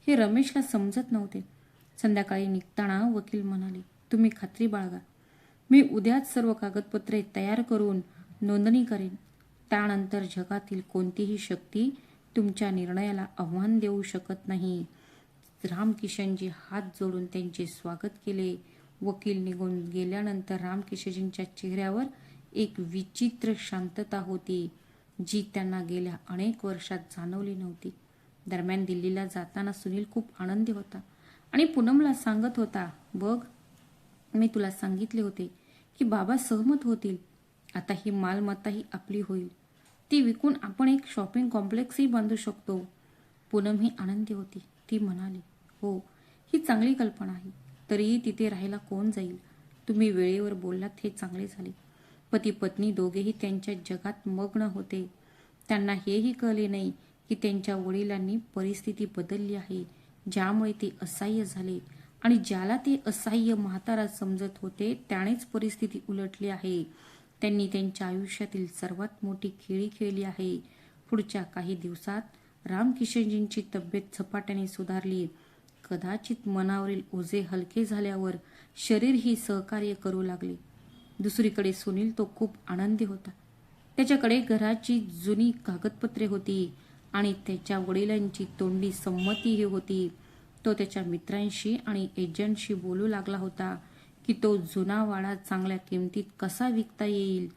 हे रमेशला समजत नव्हते. संध्याकाळी निघताना वकील म्हणाले, तुम्ही खात्री बाळगा. मी उद्याच सर्व कागदपत्रे तयार करून नोंदणी करेन. त्यानंतर जगातील कोणतीही शक्ती तुमच्या निर्णयाला आव्हान देऊ शकत नाही. रामकिशनजी हात जोडून त्यांचे स्वागत केले. वकील निघून गेल्यानंतर रामकिशनजींच्या चेहऱ्यावर एक विचित्र शांतता होती जी त्यांना गेल्या अनेक वर्षात जाणवली नव्हती. दरम्यान दिल्लीला जाताना सुनील खूप आनंदी होता आणि पूनमला सांगत होता, बघ, मी तुला सांगितले होते की बाबा सहमत होतील. आता ही मालमत्ताही आपली होईल. ती विकून आपण एक शॉपिंग कॉम्प्लेक्सही बांधू शकतो. पूनम ही आनंदी होती. ती म्हणाली, हो, ही चांगली कल्पना आहे. तरीही तिथे राहायला कोण जाईल? तुम्ही वेळेवर बोललात हे चांगले झाले. पती पत्नी दोघेही त्यांच्या जगात मग्न होते. त्यांना हेही कळले नाही की त्यांच्या वडिलांनी परिस्थिती बदलली आहे, ज्यामुळे ते असहाय्य झाले आणि ज्याला ते असहाय्य म्हातारा समजत होते त्यानेच परिस्थिती उलटली आहे. त्यांनी त्यांच्या आयुष्यातील सर्वात मोठी खेळी खेळली आहे. पुढच्या काही दिवसात रामकिशनजींची तब्येत झपाट्याने सुधारली. कदाचित मनावरील ओझे हलके झाल्यावर शरीरही सहकार्य करू लागले. दुसरीकडे सुनील तो खूप आनंदी होता. त्याच्याकडे घराची जुनी कागदपत्रे होती आणि त्याच्या वडिलांची तोंडी संमतीही होती. तो त्याच्या मित्रांशी आणि एजंटशी बोलू लागला होता की तो जुना वाडा चांगल्या किमतीत कसा विकता येईल.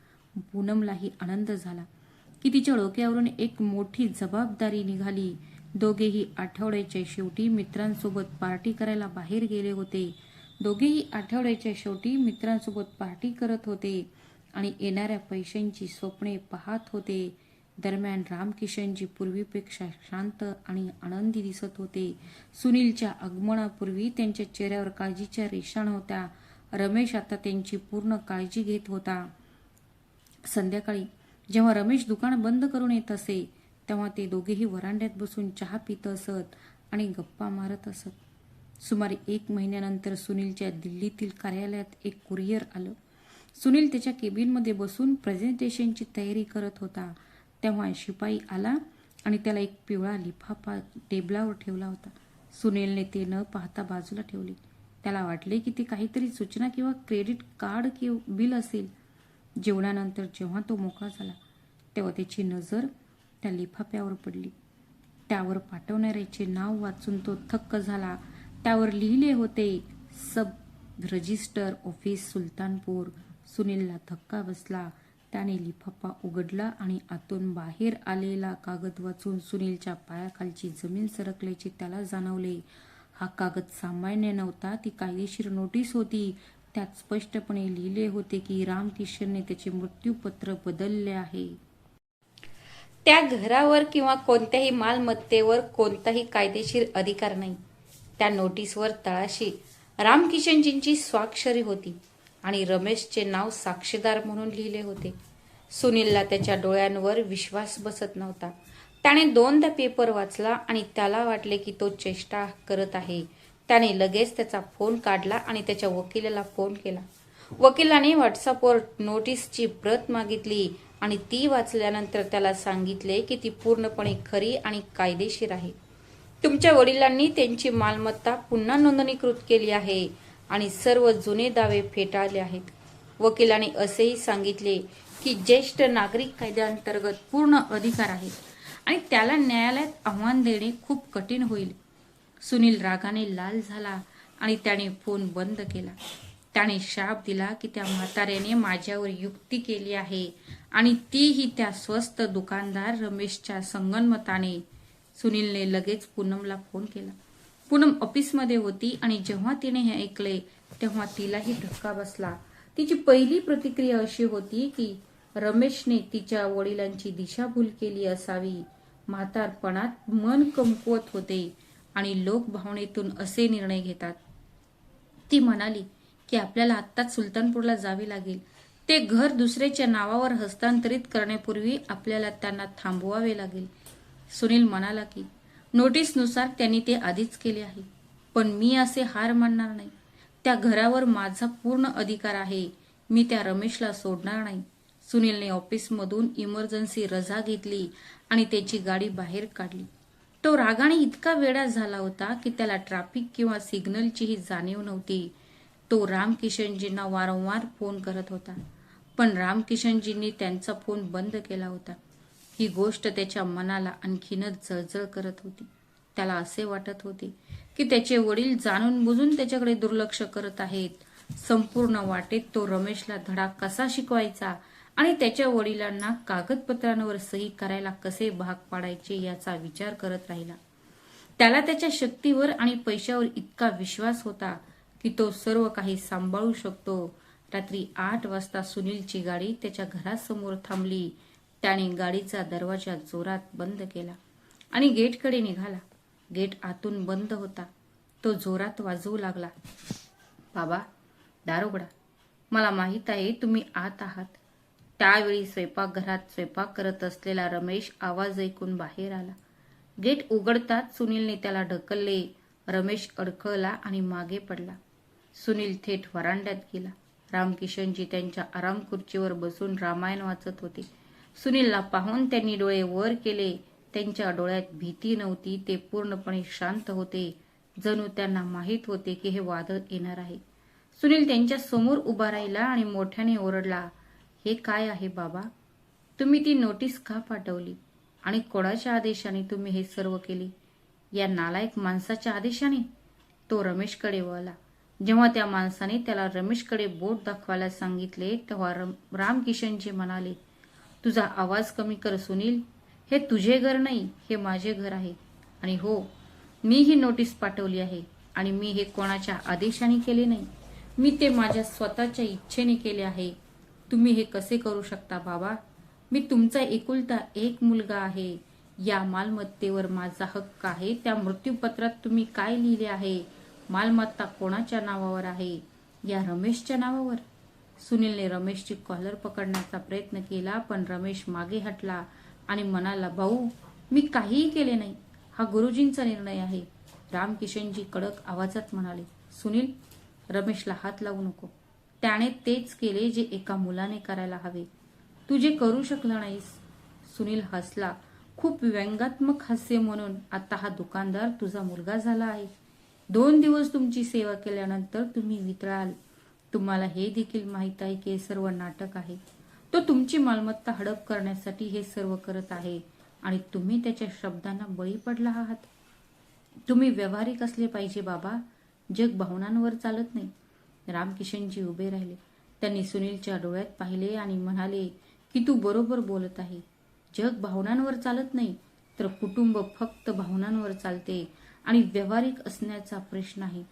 पूनमलाही आनंद झाला की तिच्या डोक्यावरून एक मोठी जबाबदारी निघाली. दोघेही आठवड्याच्या शेवटी मित्रांसोबत पार्टी करायला बाहेर गेले होते. दोघेही आठवड्याच्या शेवटी मित्रांसोबत पार्टी करत होते आणि येणाऱ्या पैशांची स्वप्ने पाहत होते. दरम्यान रामकिशनजी पूर्वीपेक्षा शांत आणि आनंदी दिसत होते. सुनीलच्या आगमनापूर्वी त्यांच्या चेहऱ्यावर काळजीच्या रेषा नव्हत्या. रमेश आता त्यांची पूर्ण काळजी घेत होता. संध्याकाळी जेव्हा रमेश दुकान बंद करून येत असे तेव्हा ते दोघेही वरांड्यात बसून चहा पित असत आणि गप्पा मारत असत. सुमारे 1 महिन्यानंतर सुनीलच्या दिल्लीतील कार्यालयात एक कुरिअर आलं. सुनील त्याच्या केबिनमध्ये बसून प्रेझेंटेशनची तयारी करत होता तेव्हा शिपाई आला आणि त्याला एक पिवळा लिफाफा टेबलावर ठेवला होता. सुनीलने ते न पाहता बाजूला ठेवले. त्याला वाटले की ते काहीतरी सूचना किंवा क्रेडिट कार्ड किंवा बिल असेल. जेवणानंतर जेव्हा तो मोकळा झाला तेव्हा त्याची नजर त्या लिफाफ्यावर पडली. त्यावर पाठवणाऱ्याचे नाव वाचून तो थक्क झाला. त्यावर लिहिले होते, सब रजिस्टर ऑफिस सुलतानपूर. सुनीलला धक्का बसला. त्याने लिफाफा उघडला आणि आतून बाहेर आलेला कागद वाचून सुनीलच्या पायाखालची जमीन सरकल्याचे त्याला जाणवले. हा कागद सामान्य नव्हता, ती कायदेशीर नोटीस होती. त्यात स्पष्टपणे लिहिले होते की रामकिशनने त्याचे मृत्यूपत्र बदलले आहे. त्या घरावर किंवा कोणत्याही मालमत्तेवर कोणताही कायदेशीर अधिकार नाही. त्या नोटीसवर तळाशी रामकिशनजींची स्वाक्षरी होती आणि रमेशचे नाव साक्षीदार म्हणून लिहिले होते. सुनीलला त्याच्या डोळ्यांवर विश्वास बसत नव्हता. त्याने 2दा पेपर वाचला आणि त्याला वाटले की तो चेष्टा करत आहे. त्याने लगेच त्याचा फोन काढला आणि त्याच्या वकिलाला फोन केला. वकिलाने व्हॉट्सअपवर नोटीसची प्रत मागितली आणि ती वाचल्यानंतर त्याला सांगितले की ती पूर्णपणे खरी आणि कायदेशीर आहे. तुमच्या वडिलांनी त्यांची मालमत्ता पुन्हा नोंदणीकृत केली आहे आणि सर्व जुने दावे फेटाळले आहेत. वकिलाने असेही सांगितले की ज्येष्ठ नागरिक कायद्याअंतर्गत पूर्ण अधिकार आहेत आणि त्याला न्यायालयात आव्हान देणे खूप कठीण होईल. सुनील रागाने लाल झाला आणि त्याने फोन बंद केला. त्याने शाप दिला की त्या म्हाताऱ्याने माझ्यावर युक्ती केली आहे आणि तीही त्या स्वस्त दुकानदार रमेशच्या संगनमताने. सुनीलने लगेच पूनमला फोन केला. पूनम ऑफिसमध्ये होती आणि जेव्हा तिने हे ऐकले तेव्हा तिलाही धक्का बसला. तिची पहिली प्रतिक्रिया अशी होती की रमेशने तिच्या वडिलांची दिशाभूल केली असावी. म्हातारपणात मन कमकुवत होते आणि लोक भावनेतून असे निर्णय घेतात. ती म्हणाली की आपल्याला आत्ताच सुलतानपूरला जावे लागेल. ते घर दुसऱ्याच्या नावावर हस्तांतरित करण्यापूर्वी आपल्याला त्यांना थांबवावे लागेल. सुनील म्हणाला की नोटीसनुसार त्यांनी ते आधीच केले आहे, पण मी असे हार मानणार नाही. त्या घरावर माझा पूर्ण अधिकार आहे. मी त्या रमेशला सोडणार नाही. सुनीलने ऑफिसमधून इमर्जन्सी रजा घेतली आणि त्याची गाडी बाहेर काढली. तो रागाने इतका वेडा झाला होता की त्याला ट्रॅफिक किंवा सिग्नलचीही जाणीव नव्हती. तो रामकिशनजींना वारंवार फोन करत होता, पण रामकिशनजींनी त्यांचा फोन बंद केला होता. ही गोष्ट त्याच्या मनाला आणखीनच जळजळ करत होती. त्याला असे वाटत होते की त्याचे वडील जाणून बुजून त्याच्याकडे दुर्लक्ष करत आहेत. संपूर्ण वाटेत तो रमेशला धडा कसा शिकवायचा आणि त्याच्या वडिलांना कागदपत्रांवर सही करायला कसे भाग पाडायचे याचा विचार करत राहिला. त्याला त्याच्या शक्तीवर आणि पैशावर इतका विश्वास होता की तो सर्व काही सांभाळू शकतो. रात्री 8 वाजता सुनीलची गाडी त्याच्या घरासमोर थांबली. त्याने गाडीचा दरवाजा जोरात बंद केला आणि गेटकडे निघाला. गेट आतून बंद होता. तो जोरात वाजवू लागला, बाबा, दार उघडा. मला माहित आहे तुम्ही आत आहात. त्यावेळी स्वयंपाकघरात स्वयंपाक करत असलेला रमेश आवाज ऐकून बाहेर आला. गेट उघडताच सुनीलने त्याला ढकलले. रमेश अडखळला आणि मागे पडला. सुनील थेट व्हरांड्यात गेला. रामकिशनजी त्यांच्या आराम खुर्चीवर बसून रामायण वाचत होते. सुनीलला पाहून त्यांनी डोळे वर केले. त्यांच्या डोळ्यात भीती नव्हती, ते पूर्णपणे शांत होते. जणू त्यांना माहीत होते की हे वादळ येणार आहे. सुनील त्यांच्या समोर उभा राहिला आणि मोठ्याने ओरडला, हे काय आहे बाबा? तुम्ही ती नोटीस का पाठवली आणि कोणाच्या आदेशाने तुम्ही हे सर्व केले? या नालायक माणसाच्या आदेशाने? तो रमेशकडे वळला. जेव्हा त्या माणसाने त्याला रमेशकडे बोट दाखवायला सांगितले तेव्हा रामकिशनजी म्हणाले, तुझा आवाज कमी कर सुनील. हे तुझे घर नाही, हे माझे घर आहे. आणि हो, मी ही नोटीस पाठवली आहे आणि मी हे कोणाच्या आदेशाने केले नाही. मी ते माझ्या स्वतःच्या इच्छेने केले आहे. तुम्ही हे कसे करू शकता बाबा? मी तुमचा एकुलता एक मुलगा आहे. या मालमत्तेवर माझा हक्क आहे. त्या मृत्यूपत्रात तुम्ही काय लिहिले आहे? मालमत्ता कोणाच्या नावावर आहे? या रमेशच्या नावावर. सुनीलने रमेशची कॉलर पकडण्याचा प्रयत्न केला, पण रमेश मागे हटला आणि म्हणाला, भाऊ, मी काहीही केले नाही. हा गुरुजींचा निर्णय आहे. रामकिशनजी कडक आवाजात म्हणाले, सुनील, रमेशला हात लावू नको. त्याने तेच केले जे एका मुलाने करायला हवे. तू जे करू शकला नाहीस. सुनील हसला, खूप व्यंगात्मक हास्य म्हणून. आता हा दुकानदार तुझा मुलगा झाला आहे. 2 दिवस तुमची सेवा केल्यानंतर तुम्ही वितळाल. तुम्हाला हे देखील माहित आहे की हे सर्व नाटक आहे. तो तुमची मालमत्ता हडप करण्यासाठी हे सर्व करत आहे आणि तुम्ही त्याच्या शब्दांना बळी पडला आहात. तुम्ही व्यावहारिक असले पाहिजे बाबा. जग भावनांवर चालत नाही. रामकिशनजी उभे राहिले. त्यांनी सुनीलच्या डोळ्यात पाहिले आणि म्हणाले की तू बरोबर बोलत आहे. जग भावनांवर चालत नाही, तर कुटुंब फक्त भावनांवर चालते आणि व्यावहारिक असण्याचा प्रश्न आहे.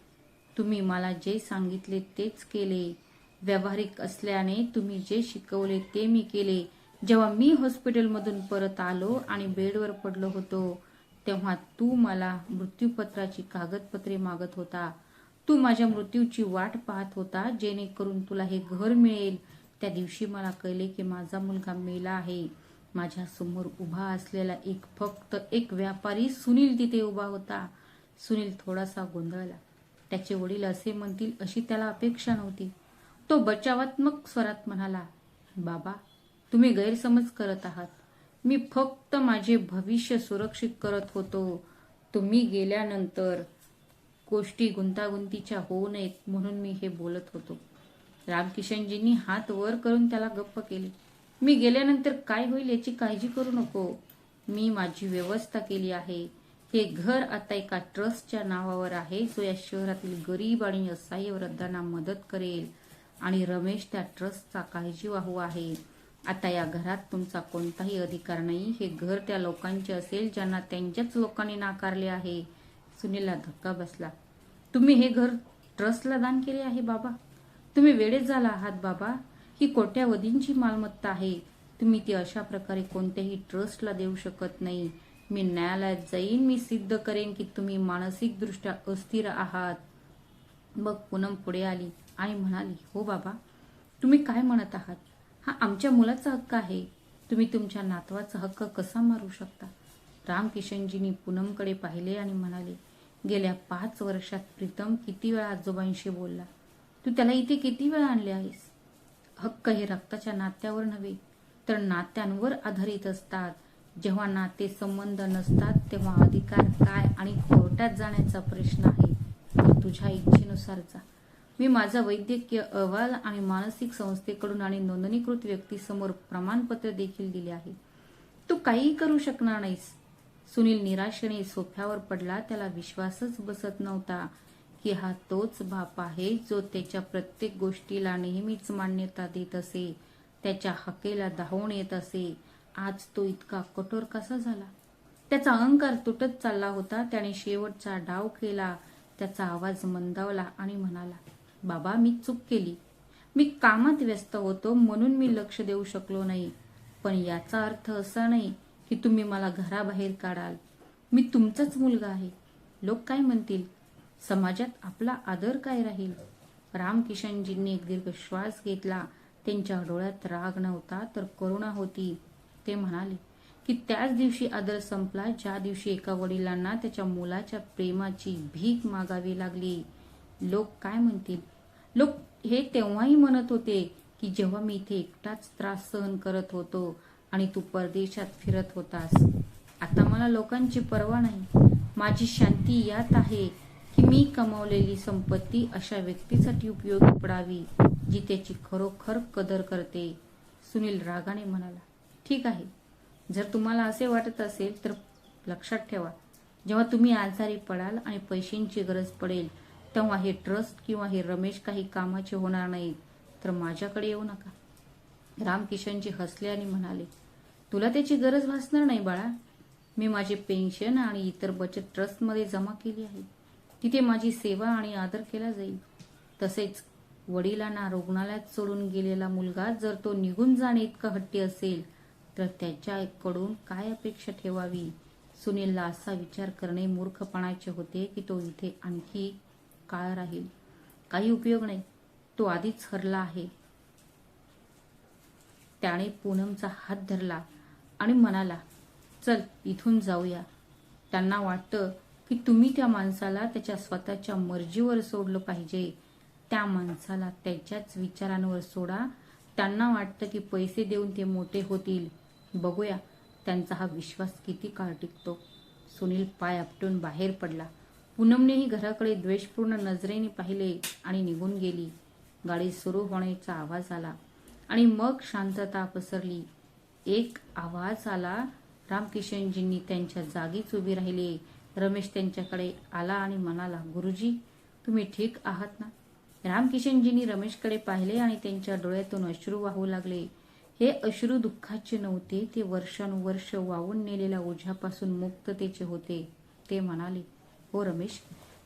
तुम्ही मला जे सांगितले तेच केले. व्यावहारिक असल्याने तुम्ही जे शिकवले ते मी केले. जेव्हा मी हॉस्पिटलमधून परत आलो आणि बेडवर पडलो होतो तेव्हा तू मला मृत्यूपत्राची कागदपत्रे मागत होता. तू माझ्या मृत्यूची वाट पाहत होता जेणेकरून तुला हे घर मिळेल. त्या दिवशी मला कळले की माझा मुलगा मेला आहे. माझ्या समोर उभा असलेला फक्त एक व्यापारी सुनील तिथे उभा होता. सुनील थोडासा गोंधळला. त्याचे वडील असे म्हणतील अशी त्याला अपेक्षा नव्हती. तो बचावात्मक स्वरात म्हणाला, बाबा, तुम्ही गैरसमज करत आहात. मी फक्त माझे भविष्य सुरक्षित करत होतो. तुम्ही गेल्यानंतर गोष्टी गुंतागुंतीच्या होऊ नयेत म्हणून मी हे बोलत होतो. रामकिशनजींनी हात वर करून त्याला गप्प केले. मी गेल्यानंतर काय होईल याची काळजी करू नको. मी माझी व्यवस्था केली आहे. हे घर आता एका ट्रस्टच्या नावावर आहे जो या शहरातील गरीब आणि असहाय्य वृद्धांना मदत करेल आणि रमेश त्या ट्रस्टचा काळजीवाहू आहे. आता या घरात तुमचा कोणताही अधिकार नाही. हे घर त्या लोकांचे असेल ज्यांना त्यांच्याच लोकांनी नाकारले आहे. सुनीलला धक्का बसला. तुम्ही हे घर ट्रस्टला दान केले आहे बाबा? तुम्ही वेडेच झाला आहात बाबा. ही कोट्यावधींची मालमत्ता आहे. तुम्ही ती अशा प्रकारे कोणत्याही ट्रस्टला देऊ शकत नाही. मी न्यायालयात जाईन. मी सिद्ध करेन की तुम्ही मानसिकदृष्ट्या अस्थिर आहात. मग पूनम पुढे आली आणि म्हणाली, हो बाबा, तुम्ही काय म्हणत आहात? हा आमच्या मुलाचा हक्क आहे. तुम्ही तुमच्या नातवाचा हक्क कसा मारू शकता? रामकिशनजींनी पूनमकडे पाहिले आणि म्हणाले, गेल्या 5 वर्षात प्रीतम किती वेळा आजोबांशी बोलला. तू त्याला इथे किती वेळा आणले आहेस? हक्क हे रक्ताच्या नात्यावर नव्हे तर नात्यांवर आधारित असतात. जेव्हा नाते संबंध नसतात तेव्हा अधिकार काय आणि कोर्टात जाण्याचा प्रश्न आहे. तुझ्या इच्छेनुसार जा. मी माझा वैद्यकीय अहवाल आणि मानसिक संस्थेकडून आणि नोंदणीकृत व्यक्तीसमोर प्रमाणपत्र देखील दिले आहे. तू काहीही करू शकणार नाहीस. सुनील निराशेने सोफ्यावर पडला. त्याला विश्वासच बसत नव्हता की हा तोच बाप आहे जो त्याच्या प्रत्येक गोष्टीला नेहमीच मान्यता देत असे, त्याच्या हकेला धावून येत असे. आज तो इतका कठोर कसा झाला? त्याचा अहंकार तुटत चालला होता. त्याने शेवटचा डाव केला. त्याचा आवाज मंदावला आणि म्हणाला, बाबा, मी चूक केली. मी कामात व्यस्त होतो म्हणून मी लक्ष देऊ शकलो नाही. पण याचा अर्थ असा नाही की तुम्ही मला घराबाहेर काढाल. मी तुमचाच मुलगा आहे. लोक काय म्हणतील? समाजात आपला आदर काय राहील? रामकिशनजींनी एक दीर्घ श्वास घेतला. त्यांच्या डोळ्यात राग नव्हता तर करुणा होती. ते म्हणाले की त्याच दिवशी आदर संपला ज्या दिवशी एका वडिलांना त्याच्या मुलाच्या प्रेमाची भीक मागावी लागली. लोक काय म्हणतील? लोक हे तेव्हाही म्हणत होते की जेव्हा मी इथे एकटाच त्रास सहन करत होतो आणि तू परदेशात फिरत होतास. आता मला लोकांची पर्वा नाही. माझी शांती यात आहे की मी कमावलेली संपत्ती अशा व्यक्तीसाठी उपयोगी पडावी जी त्याची खरोखर कदर करते. सुनील रागाने म्हणाला, ठीक आहे, जर तुम्हाला असे वाटत असेल तर लक्षात ठेवा, जेव्हा तुम्ही आजारी पडाल आणि पैशांची गरज पडेल तेव्हा हे ट्रस्ट किंवा हे रमेश काही कामाचे होणार नाहीत. तर माझ्याकडे येऊ नका. रामकिशनजी हसले आणि म्हणाले, तुला त्याची गरज भासणार नाही बाळा. मी माझे पेन्शन आणि इतर बचत ट्रस्टमध्ये जमा केली आहे. तिथे माझी सेवा आणि आदर केला जाईल. तसेच वडिलांना रुग्णालयात सोडून गेलेला मुलगा जर तो निघून जाणे इतका हट्टी असेल तर त्याच्याकडून काय अपेक्षा ठेवावी? सुनीलला असा विचार करणे मूर्खपणाचे होते की तो इथे आणखी काळ राहील. काही उपयोग नाही. तो आधीच हरला आहे. त्याने पूनमचा हात धरला आणि म्हणाला, चल इथून जाऊया. त्यांना वाटतं की तुम्ही त्या माणसाला त्याच्या स्वतःच्या मर्जीवर सोडलं पाहिजे. त्या माणसाला त्याच्याच विचारांवर सोडा. त्यांना वाटतं की पैसे देऊन ते मोठे होतील. बघूया त्यांचा हा विश्वास किती काळ टिकतो. सुनील पाय आपटून बाहेर पडला. पूनमनेही घराकडे द्वेषपूर्ण नजरेने पाहिले आणि निघून गेली. गाडी सुरू होण्याचा आवाज आला आणि मग शांतता पसरली. एक आवाज आला. रामकिशनजींनी त्यांच्या जागीच उभी राहिले. रमेश त्यांच्याकडे आला आणि म्हणाला, गुरुजी, तुम्ही ठीक आहात ना? रामकिशनजींनी रमेशकडे पाहिले आणि त्यांच्या डोळ्यातून अश्रू वाहू लागले. हे अश्रू दुःखाचे नव्हते, ते वर्षानुवर्ष वाहून नेलेल्या ओझ्यापासून मुक्ततेचे होते. ते म्हणाले, हो रमेश,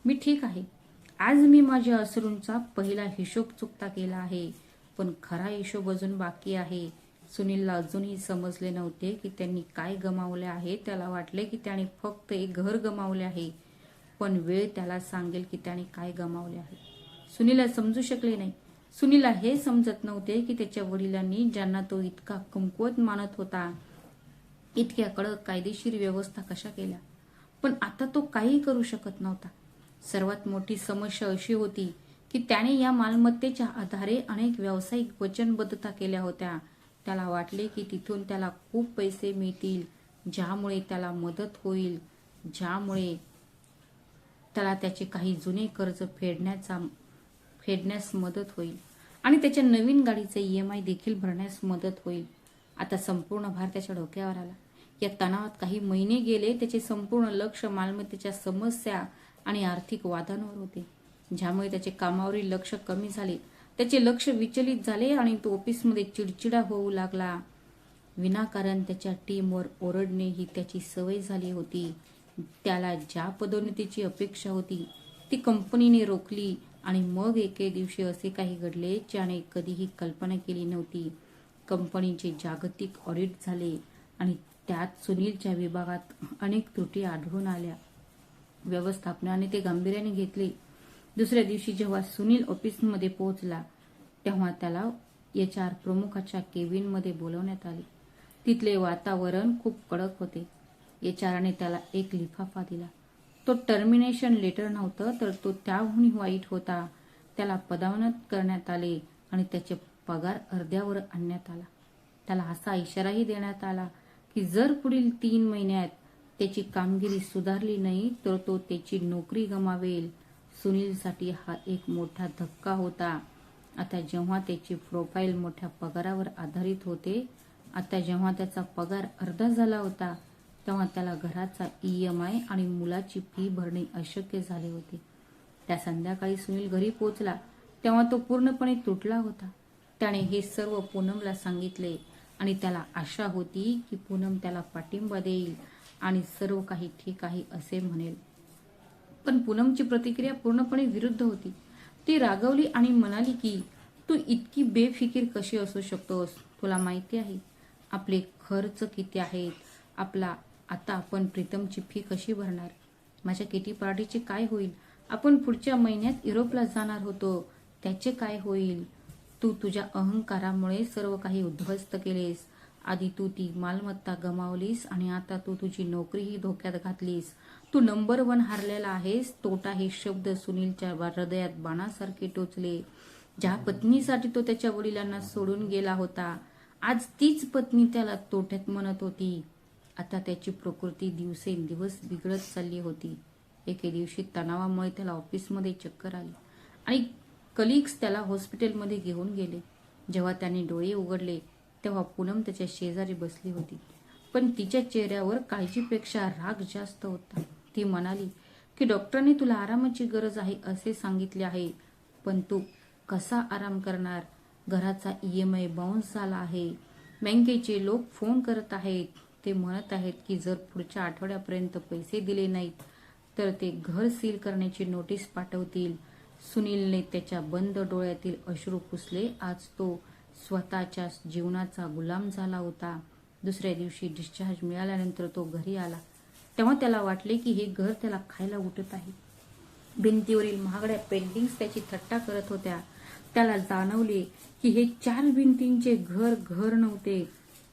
मी ठीक आहे. आज मी माझ्या अश्रूंचा पहिला हिशोब चुकता केला आहे, पण खरा हिशोब अजून बाकी आहे. सुनीलला अजूनही समजले नव्हते की त्यांनी काय गमावले आहे. त्याला वाटले की त्याने फक्त एक घर गमावले आहे, पण वेळ त्याला सांगेल की त्याने काय गमावले आहे. सुनीलला समजू शकले नाही. सुनीलला हे समजत नव्हते की त्याच्या वडिलांनी, ज्यांना तो इतका कमकुवत मानत होता, इतक्या कडक कायदेशीर व्यवस्था कशा केल्या. पण आता तो काही करू शकत नव्हता. सर्वात मोठी समस्या अशी होती की त्याने या मालमत्तेच्या आधारे अनेक व्यावसायिक वचनबद्धता केल्या होत्या. त्याला वाटले की तिथून त्याला खूप पैसे मिळतील, ज्यामुळे त्याला मदत होईल, ज्यामुळे त्याला त्याचे काही जुने कर्ज फेडण्यास मदत होईल आणि त्याच्या नवीन गाडीचे EMI देखील भरण्यास मदत होईल. आता संपूर्ण भार त्याच्या डोक्यावर आला. या तणावात काही महिने गेले. त्याचे संपूर्ण लक्ष मालमत्तेच्या समस्या आणि आर्थिक वादांवर होते, ज्यामुळे त्याचे कामावरील लक्ष कमी झाले. त्याचे लक्ष विचलित झाले आणि तो ऑफिसमध्ये चिडचिडा होऊ लागला. विनाकारण त्याच्या टीमवर ओरडणे ही त्याची सवय झाली होती. त्याला ज्या पदोन्नतीची अपेक्षा होती ती कंपनीने रोखली आणि मग एके दिवशी असे काही घडले ज्याने कधीही कल्पना केली नव्हती. कंपनीचे जागतिक ऑडिट झाले आणि त्यात सुनीलच्या विभागात अनेक त्रुटी आढळून आल्या. व्यवस्थापनाने ते गांभीर्याने घेतले. दुसऱ्या दिवशी जेव्हा सुनील ऑफिसमध्ये पोहोचला तेव्हा त्याला HR प्रमुखाच्या केबिनमध्ये बोलवण्यात आले. तिथले वातावरण खूप कडक होते. HRने त्याला एक लिफाफा दिला. तो टर्मिनेशन लेटर नव्हतं, तर तो त्याहूनही वाईट होता. त्याला पदावनत करण्यात आले आणि त्याचे पगार अर्ध्यावर आणण्यात आला. त्याला असा इशाराही देण्यात आला की जर पुढील 3 महिन्यात त्याची कामगिरी सुधारली नाही तर तो त्याची नोकरी गमावेल. सुनीलसाठी हा एक मोठा धक्का होता. आता जेव्हा त्याची प्रोफाईल मोठ्या पगारावर आधारित होते, आता जेव्हा त्याचा पगार अर्धा झाला होता, तेव्हा त्याला घराचा EMI आणि मुलाची फी भरणे अशक्य झाले होते. त्या संध्याकाळी सुनील घरी पोहोचला तेव्हा तो पूर्णपणे तुटला होता. त्याने हे सर्व पूनमला सांगितले आणि त्याला आशा होती की पूनम त्याला पाठिंबा देईल आणि सर्व काही ठीक आहे असे म्हणेल. पण पूनमची प्रतिक्रिया पूर्णपणे विरुद्ध होती. ती रागवली आणि म्हणाली की तू इतकी बेफिकीर कशी असू शकतोस? तुला माहिती आहे आपले खर्च किती आहेत? आता आपण प्रीतमची फी कशी भरणार? माझ्या किटी पार्टीचे काय होईल? आपण पुढच्या महिन्यात युरोपला जाणार होतो, त्याचे काय होईल? तू तुझ्या अहंकारामुळे सर्व काही उद्ध्वस्त केलेस. आधी तू ती मालमत्ता गमावलीस आणि आता तू तुझी नोकरीही धोक्यात घातलीस. तू नंबर 1 हारलेला आहेस. तोटा हे शब्द सुनीलच्या हृदयात बाणासारखे टोचले. ज्या पत्नीसाठी तो त्याच्या वडिलांना सोडून गेला होता, आज तीच पत्नी त्याला तोट्यात म्हणत होती. आता त्याची प्रकृती दिवसेंदिवस बिघडत चालली होती. एके दिवशी तणावामुळे त्याला ऑफिसमध्ये चक्कर आली आणि कलिग्स त्याला हॉस्पिटलमध्ये घेऊन गेले. जेव्हा त्याने डोळे उघडले तेव्हा पूनम त्याच्या शेजारी बसली होती. पण तिच्या चेहऱ्यावर काळजीपेक्षा राग जास्त होता. ती म्हणाली की डॉक्टरांनी तुला आरामाची गरज आहे असे सांगितले आहे, पण तू कसा आराम करणार? घराचा EMI बाउन्स झाला आहे. बँकेचे लोक फोन करत आहेत. ते म्हणत आहेत की जर पुढच्या आठवड्यापर्यंत पैसे दिले नाहीत तर ते घर सील करण्याची नोटीस पाठवतील. सुनीलने त्याच्या बंद डोळ्यातील अश्रू पुसले. आज तो स्वतःच्या जीवनाचा गुलाम झाला होता. दुसऱ्या दिवशी डिस्चार्ज मिळाल्यानंतर तो घरी आला तेव्हा त्याला वाटले की हे घर त्याला खायला उठत आहे. भिंतीवरील महागड्या पेंटिंग्स त्याची थट्टा करत होत्या. त्याला जाणवले की हे 4 भिंतींचे घर नव्हते.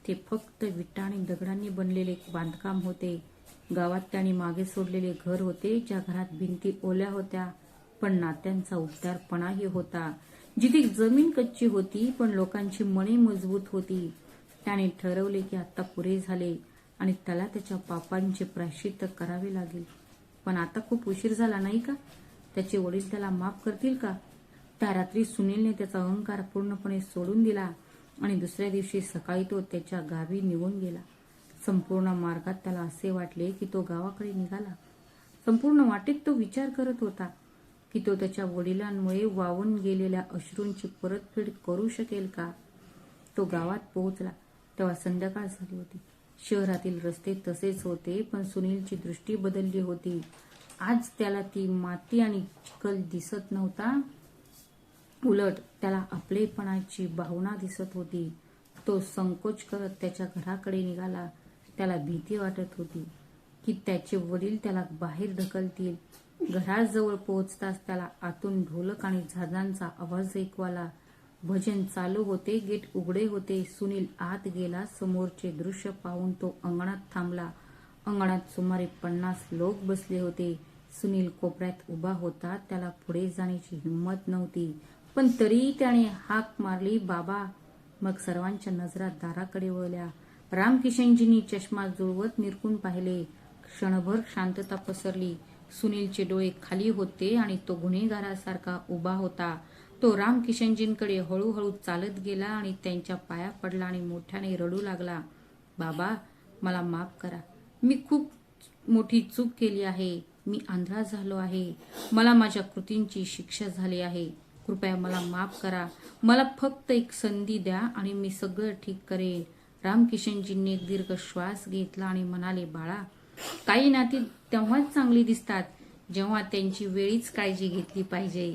ते फक्त विटा आणि दगडांनी बनलेले बांधकाम होते. गावात त्याने मागे सोडलेले घर होते, ज्या घरात भिंती ओल्या होत्या पण नात्यांचा उबदारपणाही होता. जिथे जमीन कच्ची होती पण लोकांची मने मजबूत होती. त्याने ठरवले की आता पुरे झाले आणि त्याला त्याच्या पापांचे प्रायश्चित्त करावे लागेल. पण आता खूप उशीर झाला नाही का? त्याचे वडील त्याला माफ करतील का? त्या रात्री सुनीलने त्याचा अहंकार पूर्णपणे सोडून दिला आणि दुसऱ्या दिवशी सकाळी तो त्याच्या गावी निघून गेला. संपूर्ण मार्गात त्याला असे वाटले की तो गावाकडे निघाला. संपूर्ण वाटेत तो विचार करत होता की तो त्याच्या वडिलांमुळे वाहून गेलेल्या अश्रूंची परतफेड करू शकेल का? तो गावात पोहोचला तेव्हा संध्याकाळ झाली होती. शहरातील रस्ते तसेच होते पण सुनीलची दृष्टी बदलली होती. आज त्याला ती माती आणि चिखल दिसत नव्हता, उलट त्याला आपलेपणाची भावना दिसत होती. तो संकोच करत त्याच्या घराकडे निघाला. त्याला भीती वाटत होती की त्याचे वडील त्याला बाहेर ढकलतील. घराजवळ पोहोचताच त्याला आतून ढोलक आणि झाजांचा आवाज ऐकू आला. भजन चालू होते. गेट उघडे होते. सुनील आत गेला. समोरचे दृश्य पाहून तो अंगणात थांबला. अंगणात सुमारे 50 लोक बसले होते. सुनील कोपऱ्यात उभा होता. त्याला पुढे जाण्याची हिंमत नव्हती, पण तरीही त्याने हाक मारली, बाबा. मग सर्वांच्या नजरा दाराकडे वळल्या. रामकिशनजींनी चष्मा जुळवत निरखून पाहिले. क्षणभर शांतता पसरली. सुनीलचे डोळे खाली होते आणि तो गुन्हेगारासारखा उभा होता. तो रामकिशनजींकडे हळूहळू चालत गेला आणि त्यांच्या पाया पडला आणि मोठ्याने रडू लागला. बाबा, मला माफ करा. मी खूप मोठी चूक केली आहे. मी आंधळा झालो आहे. मला माझ्या कृतींची शिक्षा झाली आहे. कृपया मला माफ करा. मला फक्त एक संधी द्या आणि मी सगळं ठीक करेन. रामकिशनजींनी एक दीर्घ श्वास घेतला आणि म्हणाले, बाळा, काही नाती तेव्हाच चांगली दिसतात जेव्हा त्यांची वेळीच काळजी घेतली पाहिजे.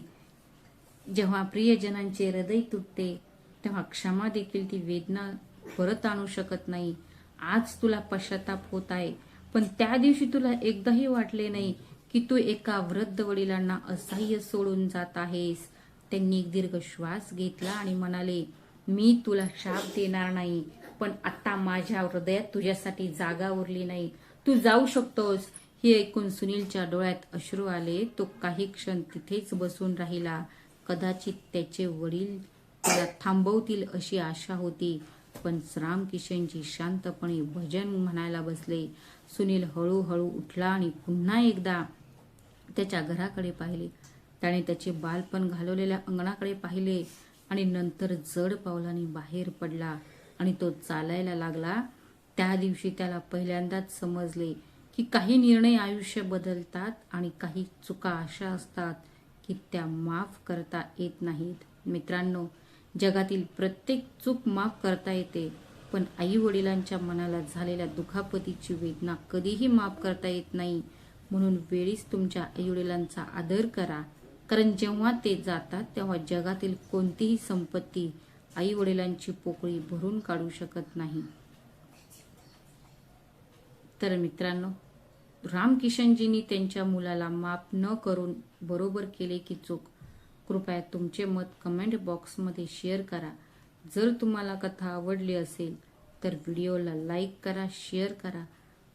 जेव्हा प्रियजनांचे हृदय तुटते तेव्हा क्षमा देखील ती वेदना परत आणू शकत नाही. आज तुला पश्चाताप होत आहे, पण त्या दिवशी तुला एकदाही वाटले नाही की तू एका वृद्ध वडिलांना असहाय्य सोडून जात आहेस. त्यांनी एक दीर्घ श्वास घेतला आणि म्हणाले, मी तुला शाप देणार नाही, पण आता माझ्या हृदयात तुझ्यासाठी जागा उरली नाही. तू जाऊ शकतोस. हे ऐकून सुनीलच्या डोळ्यात अश्रू आले. तो काही क्षण तिथेच बसून राहिला. कदाचित त्याचे वडील त्याला थांबवतील अशी आशा होती, पण रामकिशनजी शांतपणे भजन म्हणायला बसले. सुनील हळूहळू उठला आणि पुन्हा एकदा त्याच्या घराकडे पाहिले. त्याने त्याचे बालपण घालवलेल्या अंगणाकडे पाहिले आणि नंतर जड पावलांनी बाहेर पडला आणि तो चालायला लागला. त्या दिवशी त्याला पहिल्यांदाच समजले की काही निर्णय आयुष्य बदलतात आणि काही चुका अशा असतात की त्या माफ करता येत नाहीत. मित्रांनो, जगातील प्रत्येक चूक माफ करता येते, पण आई वडिलांच्या मनाला झालेल्या दुखापतीची वेदना कधीही माफ करता येत नाही. म्हणून वेळीच तुमच्या आई वडिलांचा आदर करा, कारण जेव्हा ते जातात तेव्हा जगातील कोणतीही संपत्ती आई वडिलांची पोकळी भरून काढू शकत नाही. तर मित्रांनो, रामकिशनजींनी त्यांच्या मुलाला माफ न करून बरोबर केले की चूक? कृपया तुमचे मत कमेंट बॉक्समध्ये शेअर करा. जर तुम्हाला कथा आवडली असेल तर व्हिडिओला लाईक करा, शेअर करा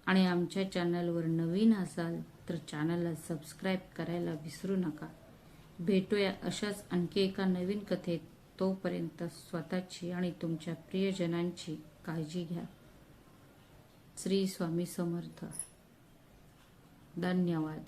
आणि आमच्या चॅनलवर नवीन असाल तर चॅनलला सबस्क्राईब करायला विसरू नका. भेटूया अशाच आणखी एका नवीन कथेत. तोपर्यंत स्वतःची आणि तुमच्या प्रियजनांची काळजी घ्या. श्री स्वामी समर्थ. धन्यवाद.